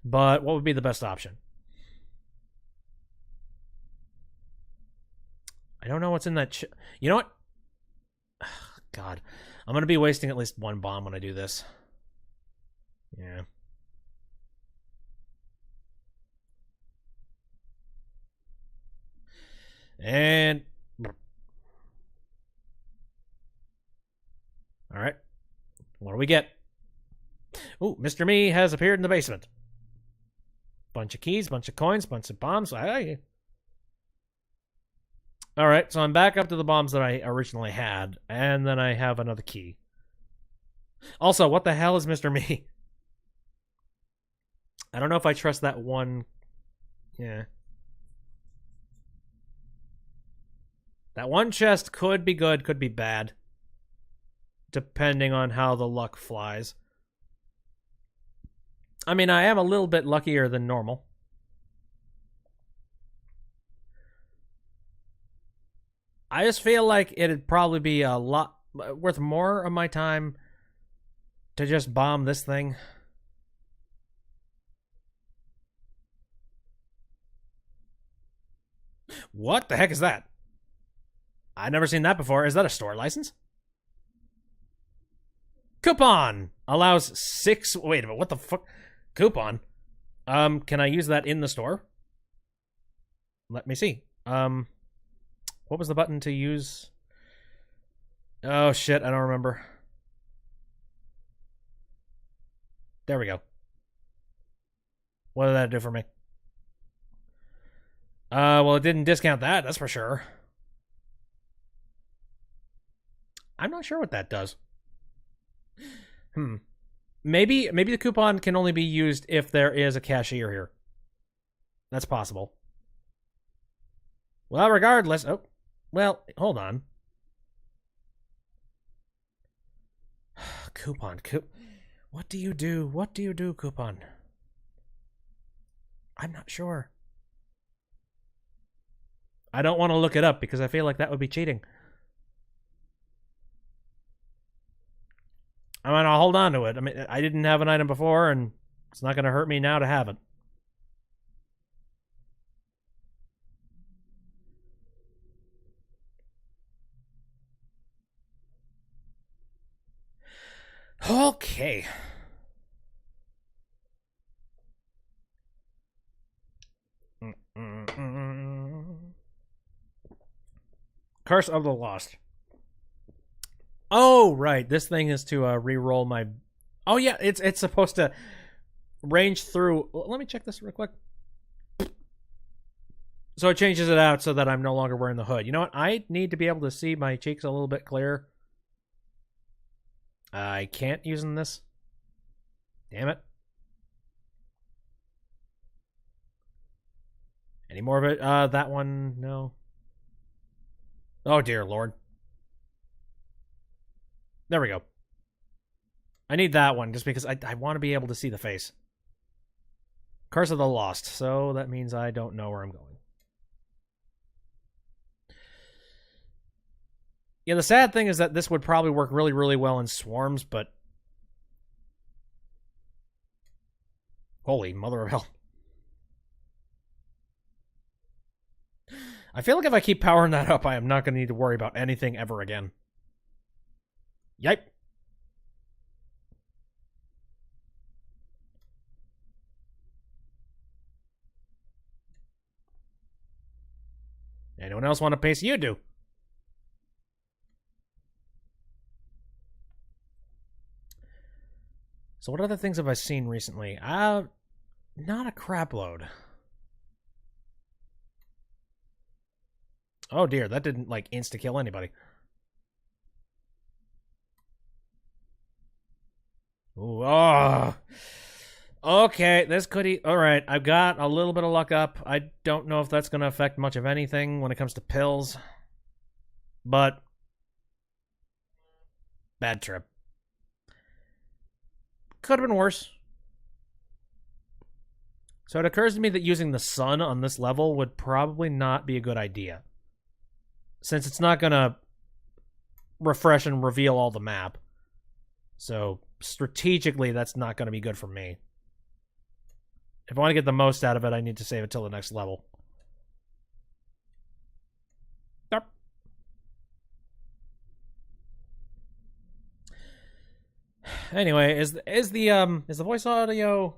But what would be the best option? I don't know what's in that... You know what? God. I'm going to be wasting at least 1 bomb when I do this. Yeah. And... Alright. What do we get? Ooh, Mr. Me has appeared in the basement. Bunch of keys, bunch of coins, bunch of bombs. Alright, so I'm back up to the bombs that I originally had, and then I have another key. Also, what the hell is Mr. Me? I don't know if I trust that one... Yeah. That one chest could be good, could be bad. Depending on how the luck flies. I mean, I am a little bit luckier than normal. I just feel like it'd probably be a lot worth more of my time to just bomb this thing. What the heck is that? I've never seen that before. Is that a store license? Coupon allows 6... Wait a minute, what the fuck? Coupon? Can I use that in the store? Let me see. What was the button to use? Oh, shit, I don't remember. There we go. What did that do for me? Well, it didn't discount that, that's for sure. I'm not sure what that does. Maybe the coupon can only be used if there is a cashier here. That's possible. Well, regardless... Oh, well, hold on. Coupon. What do you do? What do you do, coupon? I'm not sure. I don't want to look it up because I feel like that would be cheating. I mean, I'll hold on to it. I mean, I didn't have an item before, and it's not going to hurt me now to have it. Okay. Curse of the Lost. Oh, right. This thing is to re-roll my... Oh, yeah. It's supposed to range through... Let me check this real quick. So it changes it out so that I'm no longer wearing the hood. You know what? I need to be able to see my cheeks a little bit clearer. I can't using this. Damn it. Any more of it? That one, no. Oh, dear Lord. There we go. I need that one just because I want to be able to see the face. Curse of the Lost. So that means I don't know where I'm going. Yeah, the sad thing is that this would probably work really, really well in swarms, but... Holy mother of hell. I feel like if I keep powering that up, I am not going to need to worry about anything ever again. Yipe. Anyone else want a piece? You do. So what other things have I seen recently? Not a crap load. Oh dear, that didn't like insta-kill anybody. Ooh, oh. Okay, this could eat. Alright, I've got a little bit of luck up. I don't know if that's going to affect much of anything when it comes to pills. But... bad trip. Could have been worse. So it occurs to me that using the sun on this level would probably not be a good idea. Since it's not going to refresh and reveal all the map. So strategically, that's not going to be good for me. If I want to get the most out of it, I need to save it till the next level. Yep. Anyway, is the voice audio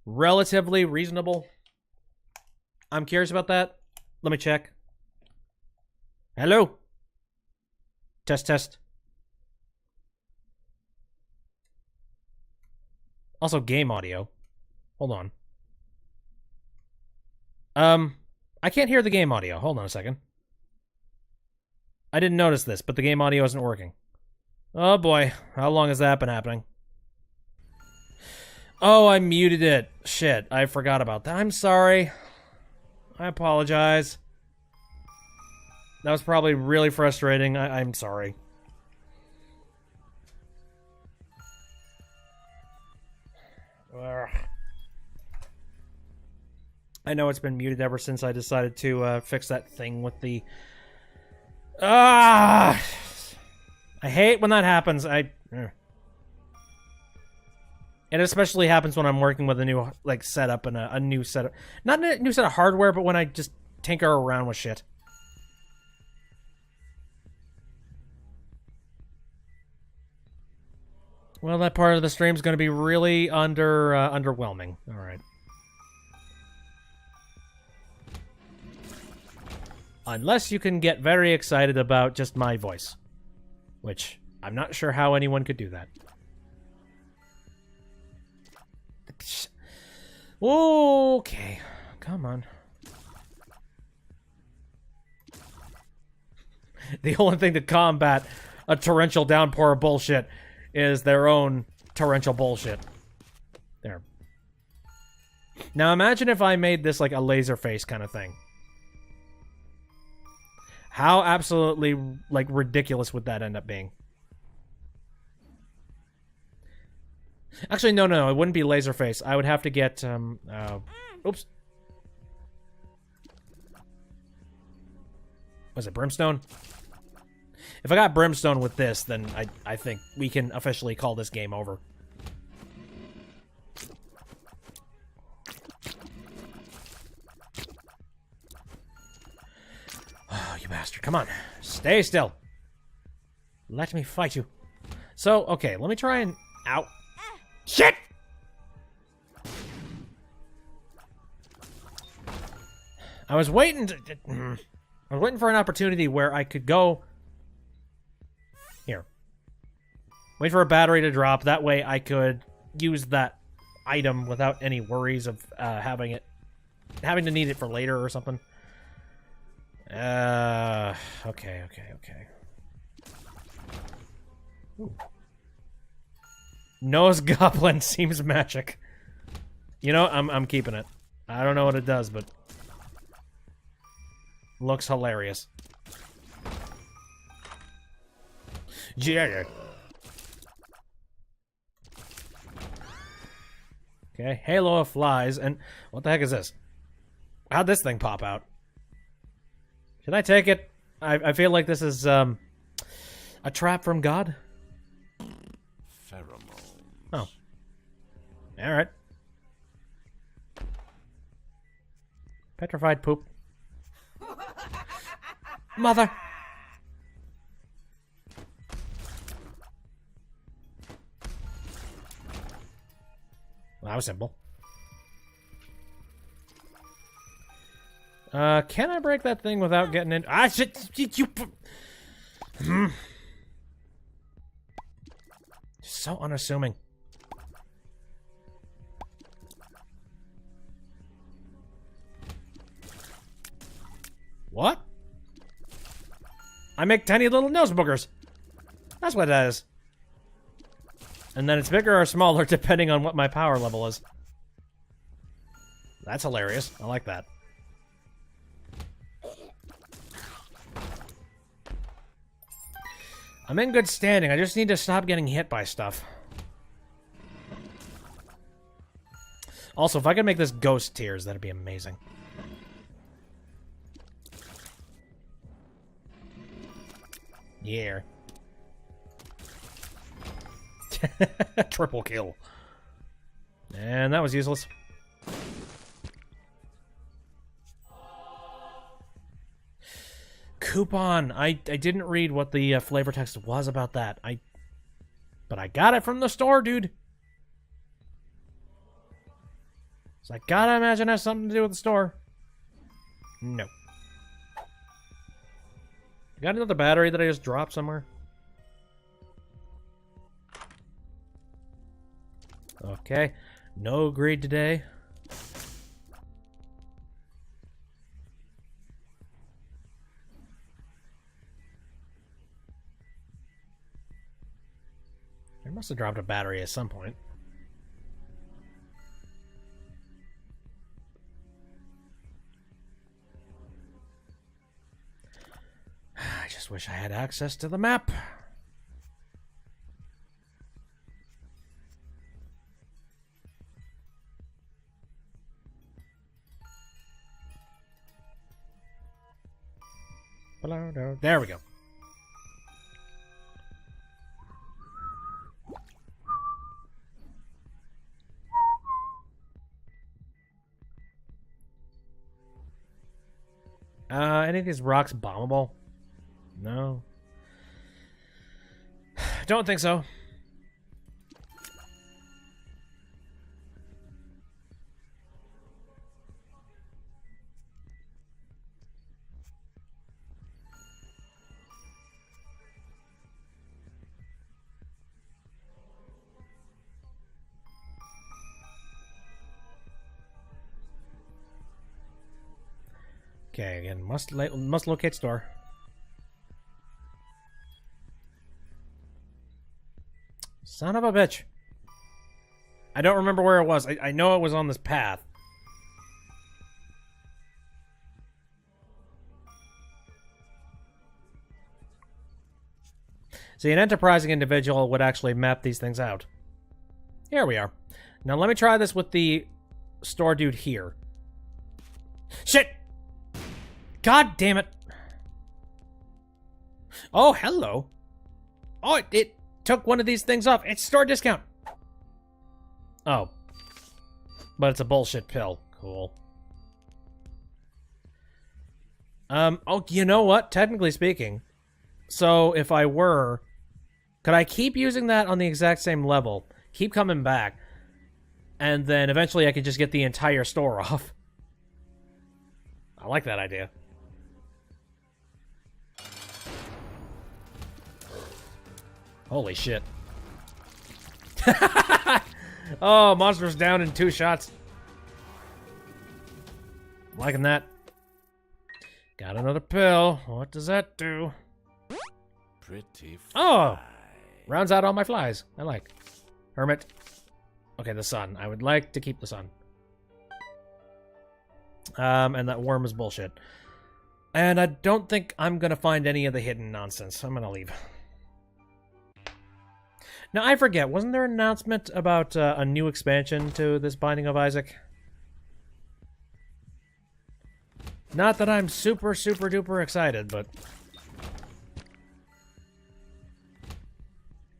relatively reasonable? I'm curious about that. Let me check. Hello. Test, test. Also, game audio. Hold on. I can't hear the game audio. Hold on a second. I didn't notice this, but the game audio isn't working. Oh boy, how long has that been happening? Oh, I muted it. Shit, I forgot about that. I'm sorry. I apologize. That was probably really frustrating. I'm sorry. Ugh. I know it's been muted ever since I decided to fix that thing with the... I hate when that happens. It especially happens when I'm working with a new like setup and a new setup. Not a new set of hardware, but when I just tinker around with shit. Well, that part of the stream is going to be really underwhelming. All right. Unless you can get very excited about just my voice. Which, I'm not sure how anyone could do that. Okay. Come on. The only thing to combat a torrential downpour of bullshit is their own torrential bullshit. There. Now imagine if I made this like a laser face kind of thing. How absolutely, like, ridiculous would that end up being? Actually, no, it wouldn't be laser face. I would have to get, oops. Was it brimstone? If I got brimstone with this, then I think we can officially call this game over. Oh, you bastard. Come on. Stay still. Let me fight you. So, okay, let me try and... Ow. Shit! I was waiting to... I was waiting for an opportunity where I could go... Here. Wait for a battery to drop. That way I could use that item without any worries of having to need it for later or something. Okay. Ooh. Nose Goblin seems magic. You know, I'm keeping it. I don't know what it does, but looks hilarious. Yeah. Okay, Halo of Flies, and what the heck is this? How'd this thing pop out? Should I take it? I feel like this is a trap from God. Pheromones. Oh. Alright. Petrified poop. Mother! Well, that was simple. Can I break that thing without getting in? Ah, shit! You... So unassuming. What? I make tiny little nose boogers. That's what that is. And then it's bigger or smaller depending on what my power level is. That's hilarious. I like that. I'm in good standing. I just need to stop getting hit by stuff. Also, if I could make this ghost tears, that'd be amazing. Yeah. Triple kill. And that was useless. Coupon. I didn't read what the flavor text was about that. But I got it from the store, dude. So I gotta imagine it has something to do with the store. No. Got another battery that I just dropped somewhere? Okay. No greed today. I must have dropped a battery at some point. I just wish I had access to the map. There we go. Any of these rocks bombable? No. Don't think so. Okay, again, must locate store. Son of a bitch. I don't remember where it was. I know it was on this path. See, an enterprising individual would actually map these things out. Here we are. Now let me try this with the store dude here. Shit! God damn it! Oh, hello. Oh, it took one of these things off. It's store discount. Oh. But it's a bullshit pill. Cool. Oh, you know what? Technically speaking. So, if I were... Could I keep using that on the exact same level? Keep coming back. And then eventually I could just get the entire store off. I like that idea. Holy shit. Oh, monster's down in 2 shots. Liking that. Got another pill. What does that do? Pretty fly. Oh! Rounds out all my flies. I like. Hermit. Okay, the sun. I would like to keep the sun. And that worm is bullshit. And I don't think I'm gonna find any of the hidden nonsense. So I'm gonna leave. Now, I forget. Wasn't there an announcement about a new expansion to this Binding of Isaac? Not that I'm super, super duper excited, but...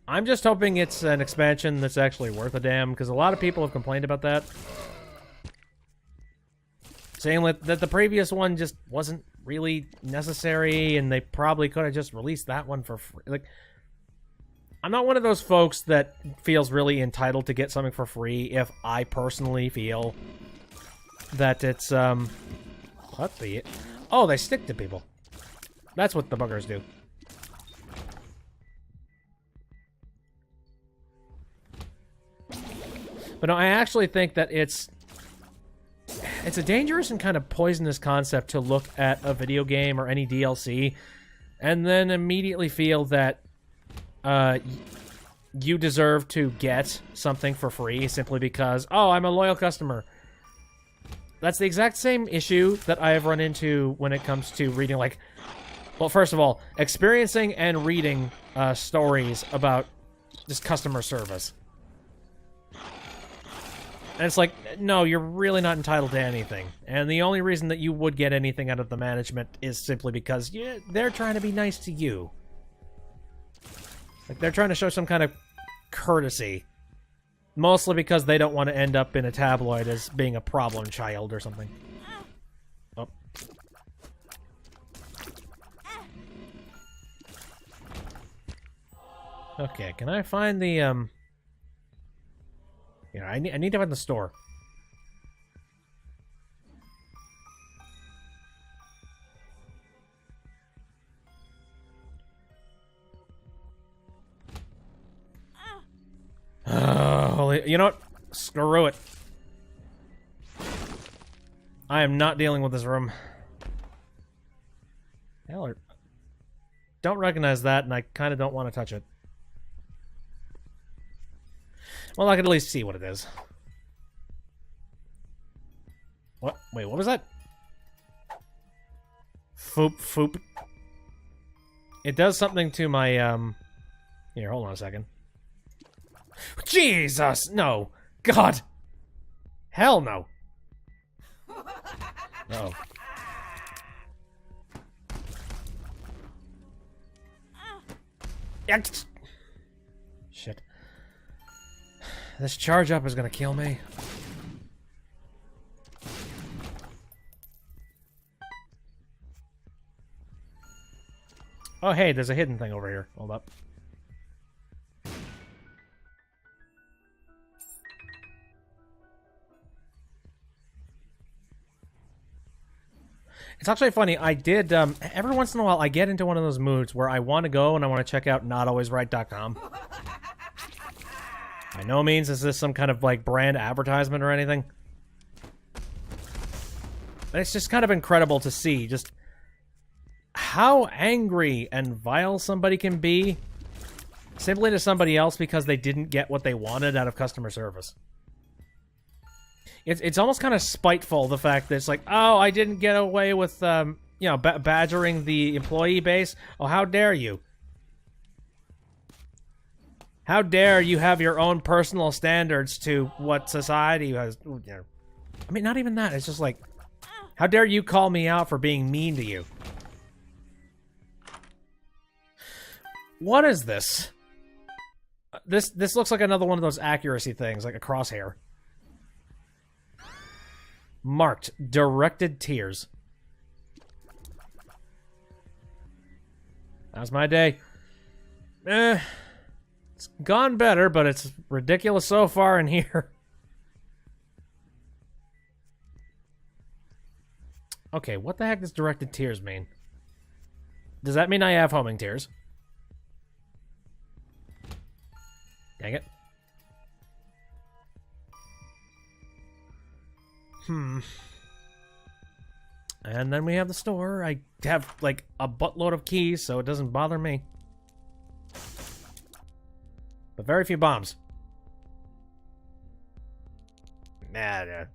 I'm just hoping it's an expansion that's actually worth a damn, because a lot of people have complained about that. Saying that the previous one just wasn't really necessary, and they probably could have just released that one for free. Like, I'm not one of those folks that feels really entitled to get something for free if I personally feel that it's, what the... Oh, they stick to people. That's what the buggers do. But no, I actually think that it's a dangerous and kind of poisonous concept to look at a video game or any DLC and then immediately feel that you deserve to get something for free simply because, oh, I'm a loyal customer. That's the exact same issue that I have run into when it comes to reading, like, well, first of all, experiencing and reading stories about just customer service. And it's like, no, you're really not entitled to anything. And the only reason that you would get anything out of the management is simply because they're trying to be nice to you. Like, they're trying to show some kind of courtesy. Mostly because they don't want to end up in a tabloid as being a problem child or something. Oh. Okay, can I find the, Yeah, I need to find the store. Holy, you know what? Screw it. I am not dealing with this room. Hell, don't recognize that, and I kind of don't want to touch it. Well, I can at least see what it is. What? Wait, what was that? Foop, foop. It does something to my, Here, hold on a second. Jesus! No! God! Hell no! Uh-oh. Shit. This charge up is gonna kill me. Oh, hey, there's a hidden thing over here. Hold up. It's actually funny. I did, every once in a while, I get into one of those moods where I want to go and I want to check out notalwaysright.com. By no means is this some kind of, like, brand advertisement or anything. It's just kind of incredible to see just how angry and vile somebody can be simply to somebody else because they didn't get what they wanted out of customer service. It's almost kind of spiteful, the fact that it's like, oh, I didn't get away with, badgering the employee base. Oh, how dare you? How dare you have your own personal standards to what society has... I mean, not even that. It's just like, how dare you call me out for being mean to you? What is this? This looks like another one of those accuracy things, like a crosshair. Marked. Directed tears. That was my day. It's gone better, but it's ridiculous so far in here. Okay, what the heck does directed tears mean? Does that mean I have homing tears? Dang it. And then we have the store. I have, like, a buttload of keys, so it doesn't bother me. But very few bombs. Nah.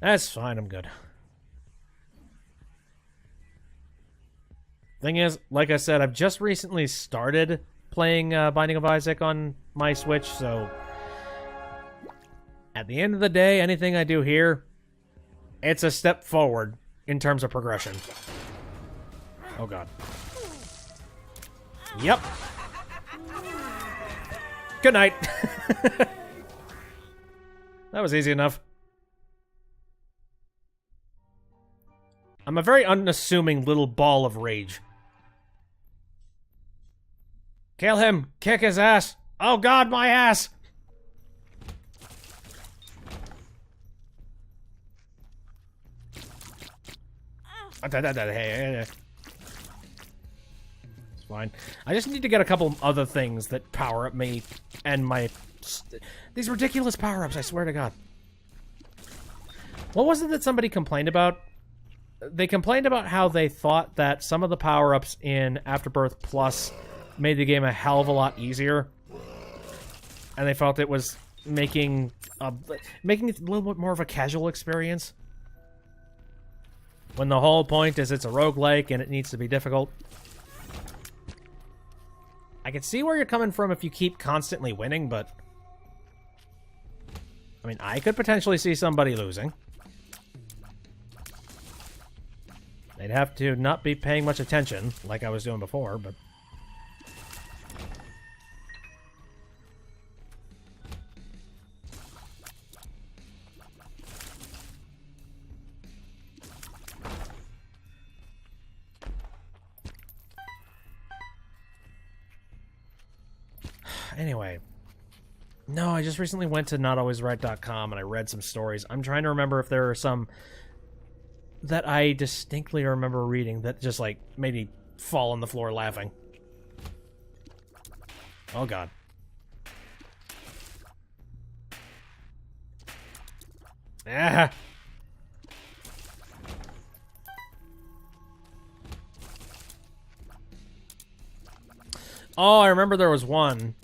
That's fine, I'm good. Thing is, like I said, I've just recently started playing Binding of Isaac on my Switch, so... At the end of the day, anything I do here, it's a step forward in terms of progression. Oh god. Yep. Good night. That was easy enough. I'm a very unassuming little ball of rage. Kill him! Kick his ass! Oh god, my ass! Hey. It's fine. I just need to get a couple other things that power up me and my... These ridiculous power-ups, I swear to god. What was it that somebody complained about? They complained about how they thought that some of the power-ups in Afterbirth Plus made the game a hell of a lot easier. And they felt it was making it a little bit more of a casual experience. When the whole point is it's a roguelike and it needs to be difficult. I can see where you're coming from if you keep constantly winning, but... I mean, I could potentially see somebody losing. They'd have to not be paying much attention, like I was doing before, but... Anyway. No, I just recently went to notalwaysright.com and I read some stories. I'm trying to remember if there are some that I distinctly remember reading that just, like, made me fall on the floor laughing. Oh, God. Ah! Oh, I remember there was one.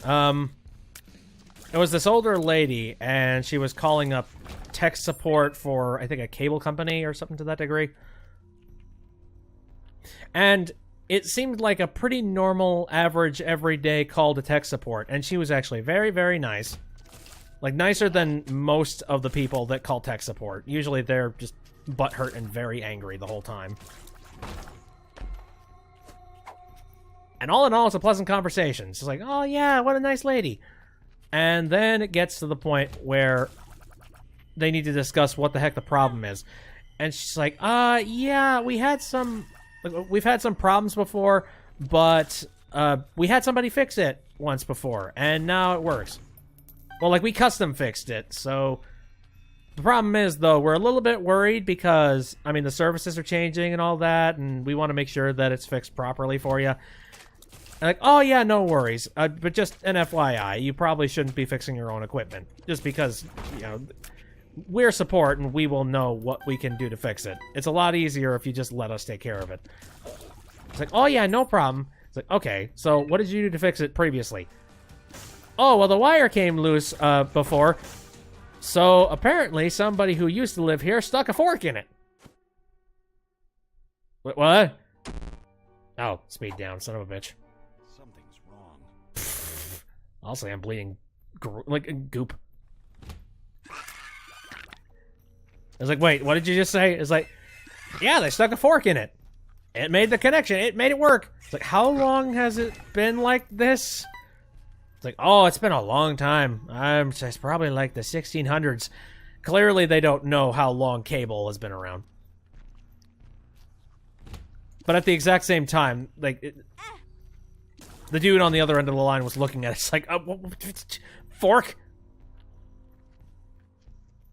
It was this older lady, and she was calling up tech support for, I think, a cable company or something to that degree. And it seemed like a pretty normal, average, everyday call to tech support. And she was actually very, very nice. Like, nicer than most of the people that call tech support. Usually they're just butthurt and very angry the whole time. And all in all, it's a pleasant conversation. It's just like, oh yeah, what a nice lady. And then it gets to the point where they need to discuss what the heck the problem is. And she's like, yeah, we've had some problems before, but we had somebody fix it once before, and now it works. Well, like, we custom fixed it, so... The problem is, though, we're a little bit worried because, I mean, the services are changing and all that, and we want to make sure that it's fixed properly for you. Like, oh yeah, no worries. But just an FYI, you probably shouldn't be fixing your own equipment. Just because, you know, we're support and we will know what we can do to fix it. It's a lot easier if you just let us take care of it. It's like, oh yeah, no problem. It's like, okay, so what did you do to fix it previously? Oh, well, the wire came loose before. So apparently somebody who used to live here stuck a fork in it. Wait, what? Oh, speed down, son of a bitch. Something's wrong. I'll say I'm bleeding like goop. I was like, wait, what did you just say? It's like, yeah, they stuck a fork in it. It made the connection. It made it work. It's like, how long has it been like this? It's like, oh, it's been a long time. It's probably like the 1600s. Clearly, they don't know how long cable has been around. But at the exact same time, like, the dude on the other end of the line was looking at it. It's like, fork?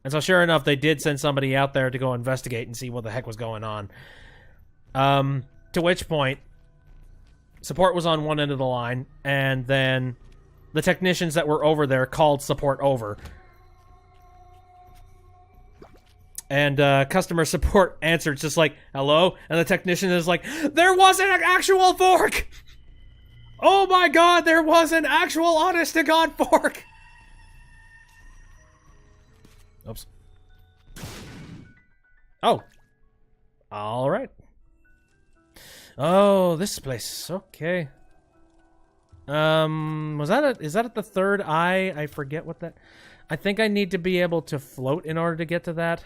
And so sure enough, they did send somebody out there to go investigate and see what the heck was going on. To which point, support was on one end of the line, and then the technicians that were over there called support over. And customer support answered just like, hello? And the technician is like, there wasn't an actual fork! Oh my god, there was an actual honest-to-God fork! Oops. Oh. Alright. Oh, this place. Okay. Is that at the third eye? I forget what that... I think I need to be able to float in order to get to that.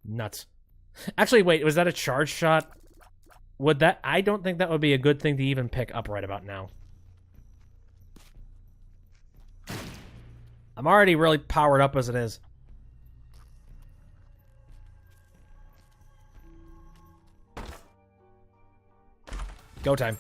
Nuts. Actually, wait, was that a charge shot? Would that... I don't think that would be a good thing to even pick up right about now. I'm already really powered up as it is. Go time.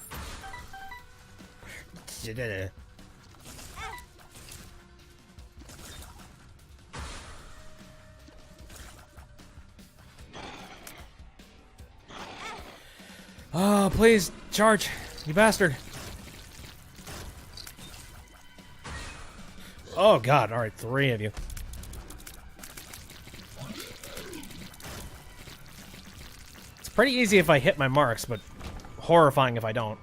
Oh, please, charge, you bastard. Oh god, alright, 3 of you. It's pretty easy if I hit my marks, but horrifying if I don't.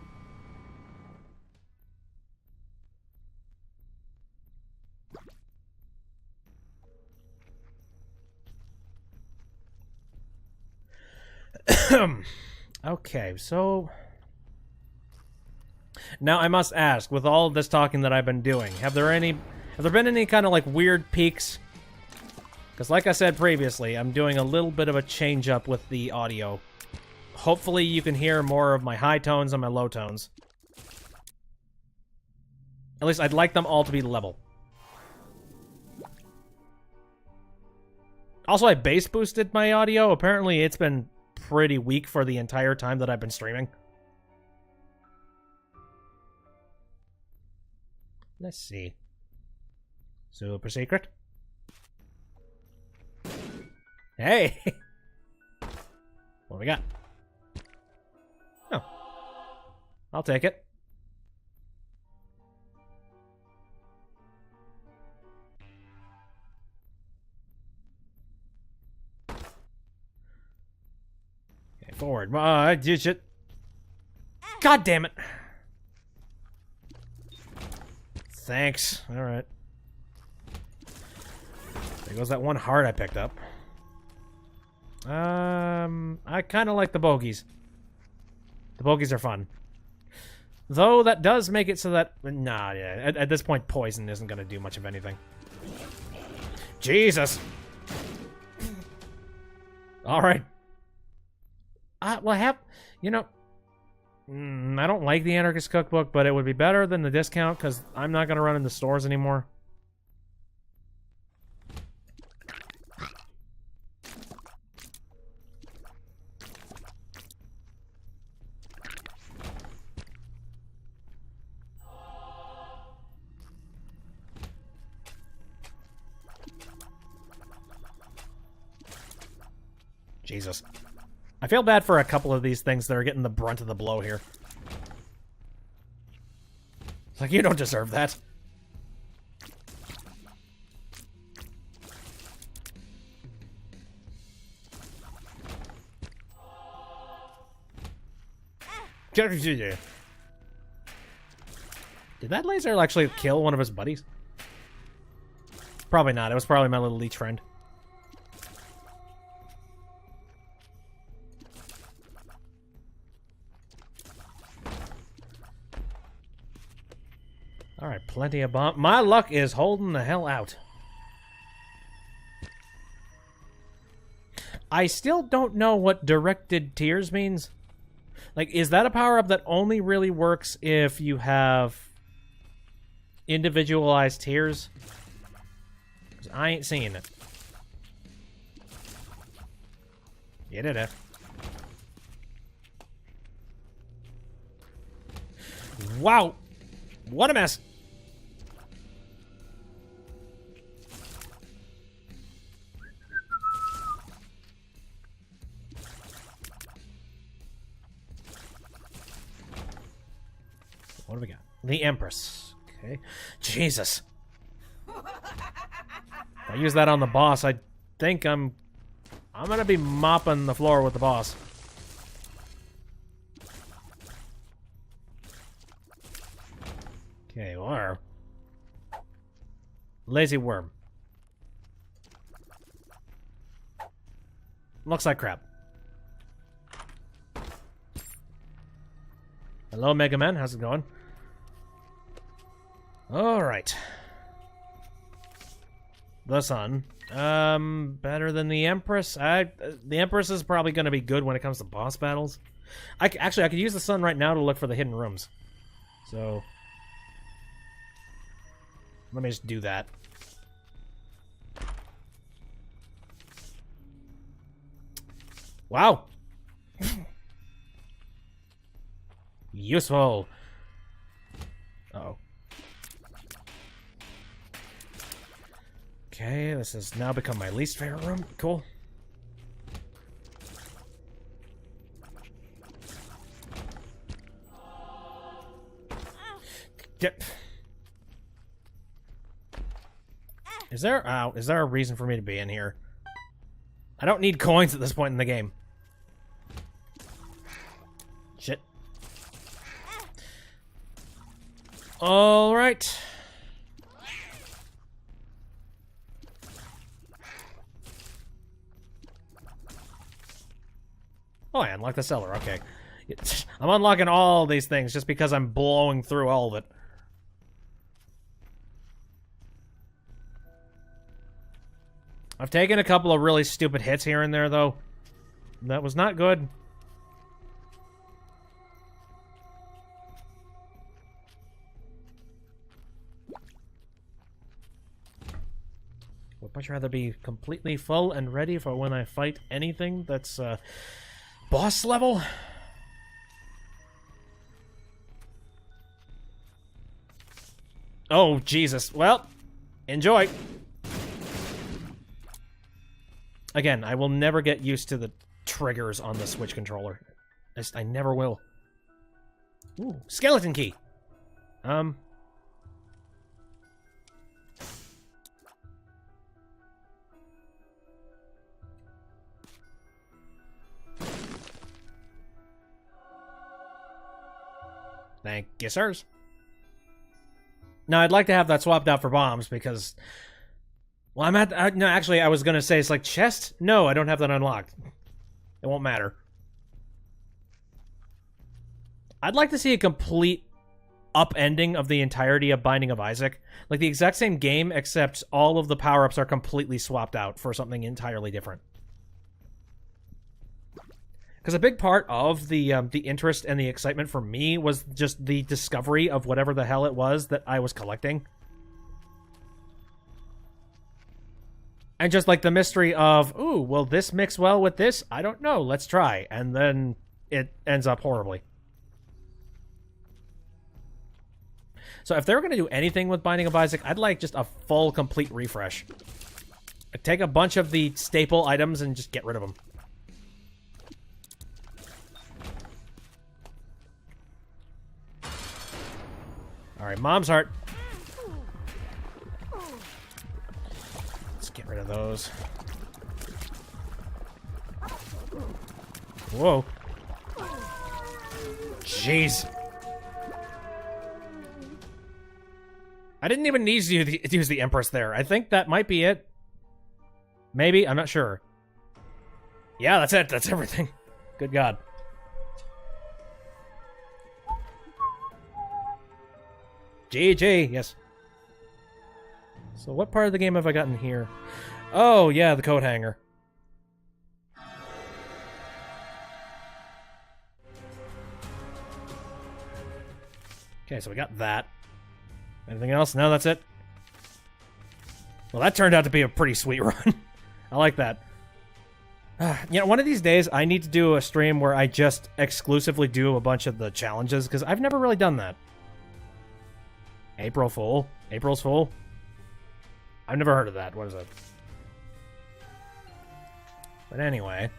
Okay, so... Now, I must ask, with all this talking that I've been doing, have there been any kind of, like, weird peaks? Because, like I said previously, I'm doing a little bit of a change-up with the audio. Hopefully you can hear more of my high tones and my low tones. At least I'd like them all to be level. Also, I bass boosted my audio. Apparently, it's been pretty weak for the entire time that I've been streaming. Let's see. Super secret. Hey! What do we got? Oh. I'll take it. Okay, forward. Shit. God damn it! Thanks. Alright. There goes that one heart I picked up. I kind of like the bogeys. The bogeys are fun. Though that does make it so that... Nah, yeah. At this point, poison isn't going to do much of anything. Jesus! Alright. Well, you know... I don't like the Anarchist Cookbook, but it would be better than the discount, because I'm not going to run in the stores anymore. Jesus. I feel bad for a couple of these things that are getting the brunt of the blow here. It's like, you don't deserve that. Did that laser actually kill one of his buddies? Probably not. It was probably my little leech friend. Alright, plenty of bomb. My luck is holding the hell out. I still don't know what directed tears means. Like, is that a power-up that only really works if you have individualized tears? 'Cause I ain't seeing it. You did it. Wow! What a mess! What do we got? The Empress. Okay. Jesus. If I use that on the boss, I think I'm gonna be mopping the floor with the boss. Okay, well, lazy worm. Looks like crap. Hello, Mega Man. How's it going? Alright. The sun. Better than the Empress. The Empress is probably going to be good when it comes to boss battles. Actually, I could use the sun right now to look for the hidden rooms. So, let me just do that. Wow. Useful. Uh-oh. Okay, this has now become my least favorite room. Cool. Get. Is there a reason for me to be in here? I don't need coins at this point in the game. Shit. All right. Oh, I unlocked the cellar. Okay. I'm unlocking all these things just because I'm blowing through all of it. I've taken a couple of really stupid hits here and there, though. That was not good. Would much rather be completely full and ready for when I fight anything that's boss level. Oh, Jesus. Well, enjoy. Again, I will never get used to the triggers on the Switch controller. I never will. Ooh, skeleton key. Thank you, sirs. Now, I'd like to have that swapped out for bombs because... Well, no, actually, I was going to say, it's like chest? No, I don't have that unlocked. It won't matter. I'd like to see a complete upending of the entirety of Binding of Isaac. Like the exact same game, except all of the power-ups are completely swapped out for something entirely different. Because a big part of the interest and the excitement for me was just the discovery of whatever the hell it was that I was collecting. And just like the mystery of, ooh, will this mix well with this? I don't know, let's try. And then it ends up horribly. So if they were going to do anything with Binding of Isaac, I'd like just a full, complete refresh. I'd take a bunch of the staple items and just get rid of them. Alright, Mom's Heart. Let's get rid of those. Whoa. Jeez. I didn't even need to use the Empress there. I think that might be it. Maybe, I'm not sure. Yeah, that's it. That's everything. Good God. GG, yes. So what part of the game have I gotten here? Oh, yeah, the coat hanger. Okay, so we got that. Anything else? No, that's it. Well, that turned out to be a pretty sweet run. I like that. You know, one of these days, I need to do a stream where I just exclusively do a bunch of the challenges, because I've never really done that. April Fool? April's Fool? I've never heard of that. What is it? But anyway.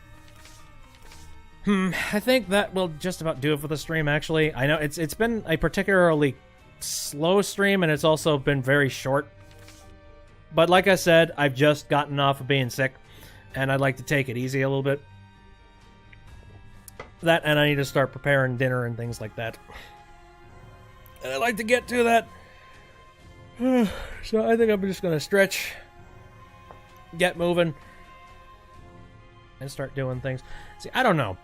I think that will just about do it for the stream, actually. I know it's been a particularly slow stream, and it's also been very short. But like I said, I've just gotten off of being sick, and I'd like to take it easy a little bit. That, and I need to start preparing dinner and things like that. And I'd like to get to that. So I think I'm just gonna stretch, get moving, and start doing things. See, I don't know.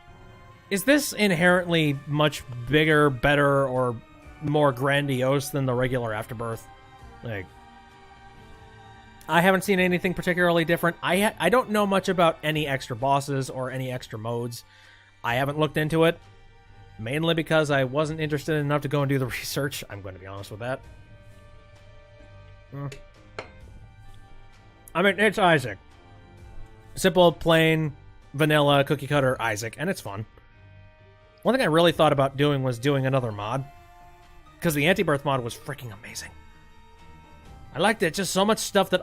Is this inherently much bigger, better, or more grandiose than the regular Afterbirth? Like, I haven't seen anything particularly different. I don't know much about any extra bosses or any extra modes. I haven't looked into it, mainly because I wasn't interested enough to go and do the research. I'm going to be honest with that. I mean, it's Isaac. Simple, plain, vanilla, cookie-cutter Isaac, and it's fun. One thing I really thought about doing was doing another mod, because the Anti-Birth mod was freaking amazing. I liked it. Just so much stuff that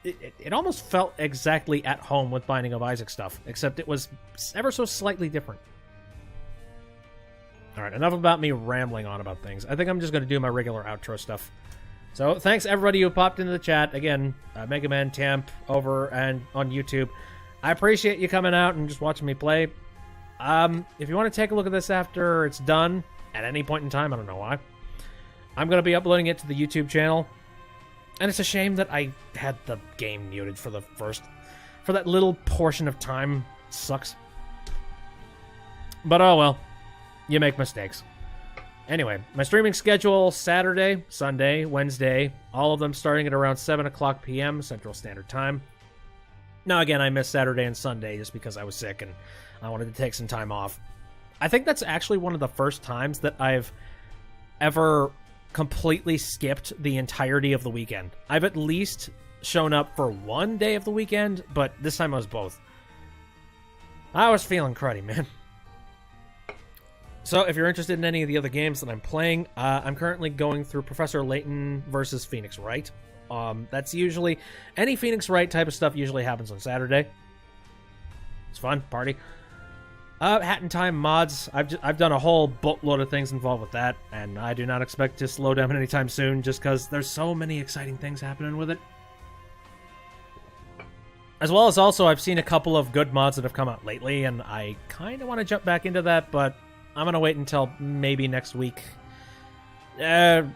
it almost felt exactly at home with Binding of Isaac stuff, except it was ever so slightly different. Alright, enough about me rambling on about things. I think I'm just going to do my regular outro stuff. So, thanks everybody who popped into the chat. Again, Mega Man Temp over and on YouTube. I appreciate you coming out and just watching me play. If you want to take a look at this after it's done, at any point in time, I don't know why, I'm going to be uploading it to the YouTube channel. And it's a shame that I had the game muted for that little portion of time. It sucks. But oh well. You make mistakes. Anyway, my streaming schedule: Saturday, Sunday, Wednesday, all of them starting at around 7 o'clock p.m. Central Standard Time. Now again, I missed Saturday and Sunday just because I was sick and I wanted to take some time off. I think that's actually one of the first times that I've ever completely skipped the entirety of the weekend. I've at least shown up for one day of the weekend, but this time I was both. I was feeling cruddy, man. So, if you're interested in any of the other games that I'm playing, I'm currently going through Professor Layton versus Phoenix Wright. That's usually... Any Phoenix Wright type of stuff usually happens on Saturday. It's fun. Party. Hat in Time mods. I've done a whole boatload of things involved with that, and I do not expect to slow down anytime soon, just because there's so many exciting things happening with it. As well as also, I've seen a couple of good mods that have come out lately, and I kind of want to jump back into that, but I'm going to wait until maybe next week.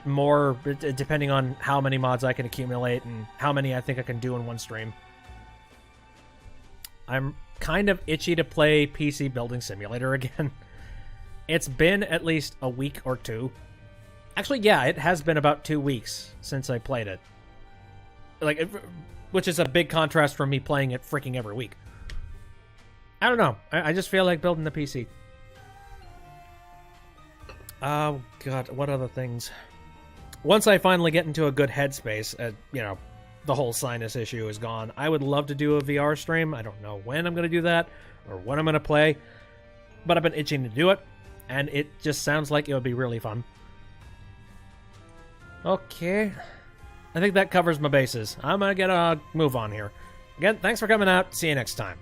More, depending on how many mods I can accumulate and how many I think I can do in one stream. I'm kind of itchy to play PC Building Simulator again. It's been at least a week or two. Actually, yeah, it has been about 2 weeks since I played it. Which is a big contrast from me playing it freaking every week. I don't know. I just feel like building the PC. Oh, God, what other things? Once I finally get into a good headspace, the whole sinus issue is gone, I would love to do a VR stream. I don't know when I'm going to do that, or what I'm going to play, but I've been itching to do it, and it just sounds like it would be really fun. Okay. I think that covers my bases. I'm going to get a move on here. Again, thanks for coming out. See you next time.